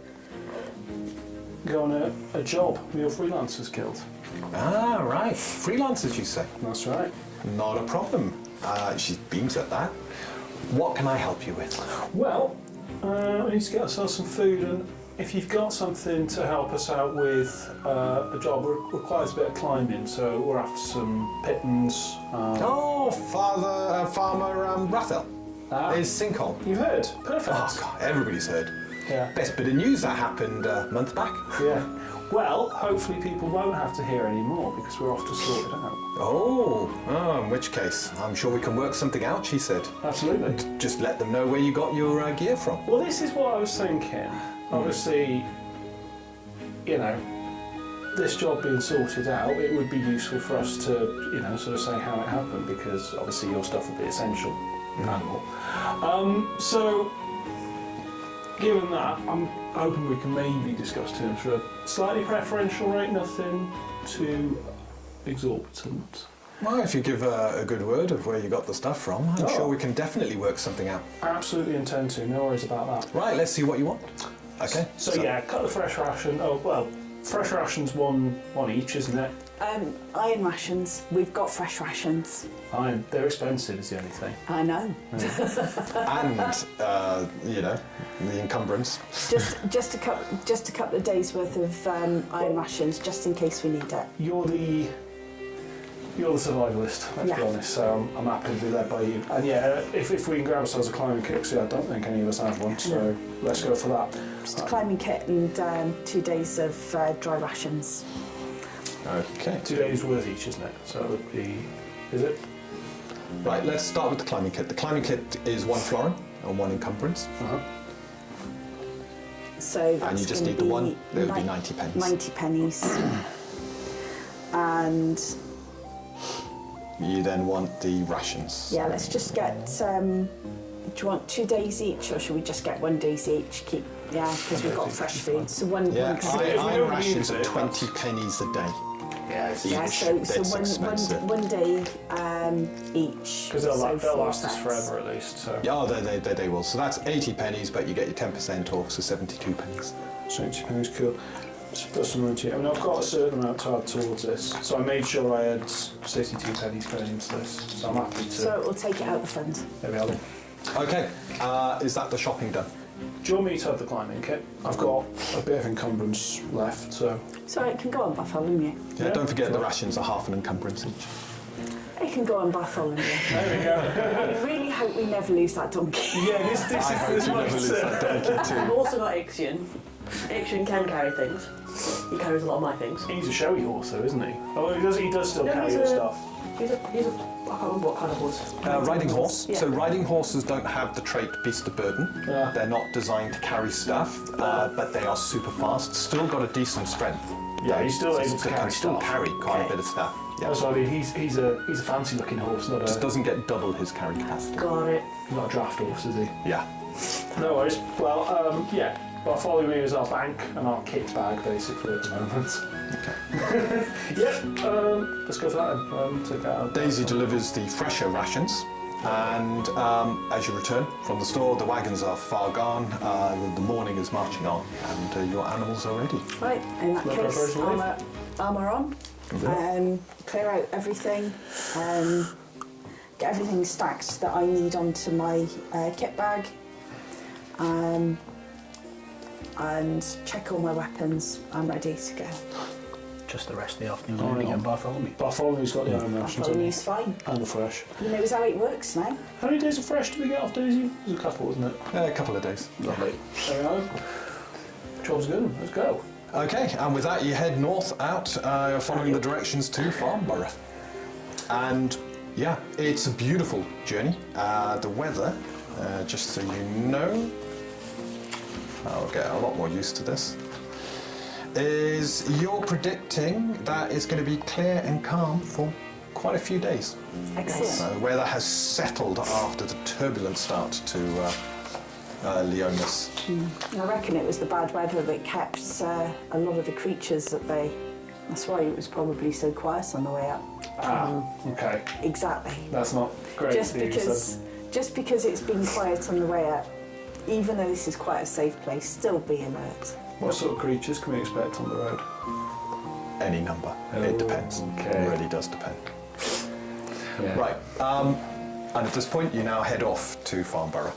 F: go on a job with your Freelancers Guild.
A: Ah, right. Freelancers, you say?
F: That's right.
A: Not a problem. She beams at that. What can I help you with?
F: Well, we need to get ourselves some food, and if you've got something to help us out with a job that requires a bit of climbing, so we're after some pittance.
A: Farmer Rathel. Is Sinkhole.
F: You've heard? Perfect.
A: Oh, God, everybody's heard.
F: Yeah.
A: Best bit of news that happened a month back.
F: Yeah. Well, hopefully people won't have to hear any more because we're off to sort it out.
A: Oh, in which case, I'm sure we can work something out, she said.
F: Absolutely.
A: Just let them know where you got your gear from.
F: Well, this is what I was thinking. Obviously, this job being sorted out, it would be useful for us to, sort of say how it happened, because obviously your stuff would be essential. Animal. So, given that, I'm hoping we can maybe discuss terms for a slightly preferential rate, nothing too exorbitant.
A: Well, if you give a good word of where you got the stuff from, I'm sure we can definitely work something out.
F: Absolutely intend to, no worries about that.
A: Right, let's see what you want. Okay.
F: So yeah, cut the fresh ration. Oh well, fresh rations one each, isn't it?
C: Iron rations. We've got fresh rations.
F: Fine. They're expensive, is the only thing.
C: I know.
A: And you know, the encumbrance.
C: Just a couple of days worth of iron rations, just in case we need it.
F: You're the survivalist, let's be
C: Yeah.
F: honest, so I'm happy to be led by you. And yeah, if we can grab ourselves a climbing kit, see, I don't think any of us have one, so let's go for that.
C: Just a climbing kit and 2 days of dry rations.
A: Okay.
F: 2 days worth each, isn't it? So it would be, is it?
A: Right, let's start with the climbing kit. The climbing kit is 1 florin and 1 encumbrance.
C: So that's
A: And you just
C: gonna
A: need the
C: be
A: one, there would be 90 pennies.
C: 90 pennies. And
A: You then want the rations.
C: yeah, let's just get. Do you want 2 days each, or should we just get 1 day each? Because we've got fresh food. So one.
A: Yeah,
C: one
A: iron rations are 20 pennies a day.
F: Yeah,
C: yeah,
A: each.
C: so
A: That's expensive.
C: one day each.
F: because they'll
C: so
F: they'll
C: 4
F: last us
C: sets.
F: forever at least. So
A: Yeah, they will. So that's 80 pennies, but you get your 10% off, so 72 pennies.
F: 70 pounds, cool. So that's some routine. I mean, I've got a certain amount to add towards this, so I made sure I had 62 pennies going into this. So I'm happy to.
C: So we'll take it out the fund.
F: There we are. Then.
A: Okay, is that the shopping done?
F: Do you want me to have the climbing kit? I've got a bit of encumbrance left, so.
C: So it can go on Bartholomew.
A: Yeah, don't forget the rations are half an encumbrance each.
C: It can go on Bartholomew.
F: There we go.
C: I really hope we never lose that donkey.
F: Yeah, this
A: I hope
F: is
A: you never lose that donkey
D: I've
A: too.
D: also got Ixion. Ixion can carry things. He carries a lot of my things.
F: He's a showy horse, though, isn't he? Oh, he does still
D: No,
F: carry
D: he's
F: your
D: a-
F: stuff.
D: He's a, I can't remember what kind of horse.
A: Riding horse.
D: Yeah.
A: So riding horses don't have the trait beast of burden.
F: Yeah.
A: They're not designed to carry stuff, but they are super fast. Still got a decent strength.
F: Yeah, he's still
A: So
F: able to
A: can
F: carry
A: still
F: stuff.
A: carry quite a
C: Okay.
A: bit of stuff. Yeah.
F: That's what I mean. He's a fancy looking horse, not
A: Just
F: a
A: doesn't get double his carry capacity.
D: Got it.
F: draft horse, is he?
A: Yeah.
F: No worries. Well, yeah. Bartholomew is our bank and our kit bag, basically, at the moment.
A: Okay.
F: Yeah, let's go for that then. Take that out.
A: Daisy delivers the fresher rations, and as you return from the store, the wagons are far gone. The morning is marching on, and your animals are ready.
C: Right, in that
F: No
C: case,
F: preparation
C: armour on. Clear out everything. Get everything stacked that I need onto my kit bag. And check all my weapons. I'm ready to go.
B: Just the rest of the afternoon
F: Oh,
B: only
F: no.
B: on Bartholomew.
F: Bartholomew's got the iron rations on
C: Bartholomew's fine.
F: and the fresh.
C: He knows how it works now.
F: How many days of fresh did we get off Daisy? It was a couple, wasn't it?
A: A couple of days.
F: Lovely. There we go. Job's good. Let's go.
A: Okay, and with that, you head north out, following the directions to Farnborough. And yeah, it's a beautiful journey. The weather, just so you know, I'll get a lot more used to this, is you're predicting that it's going to be clear and calm for quite a few days.
C: Excellent.
A: The weather has settled after the turbulent start to Leonis.
C: I reckon it was the bad weather that kept a lot of the creatures at bay. That's why it was probably so quiet on the way up.
F: Okay.
C: Exactly.
F: That's not great
C: Just
F: news.
C: because it's been quiet on the way up, even though this is quite a safe place, still be alert.
F: What sort of creatures can we expect on the road?
A: Any number. It depends.
F: Okay.
A: It really does depend.
F: Yeah.
A: Right. And at this point, you now head off to Farnborough.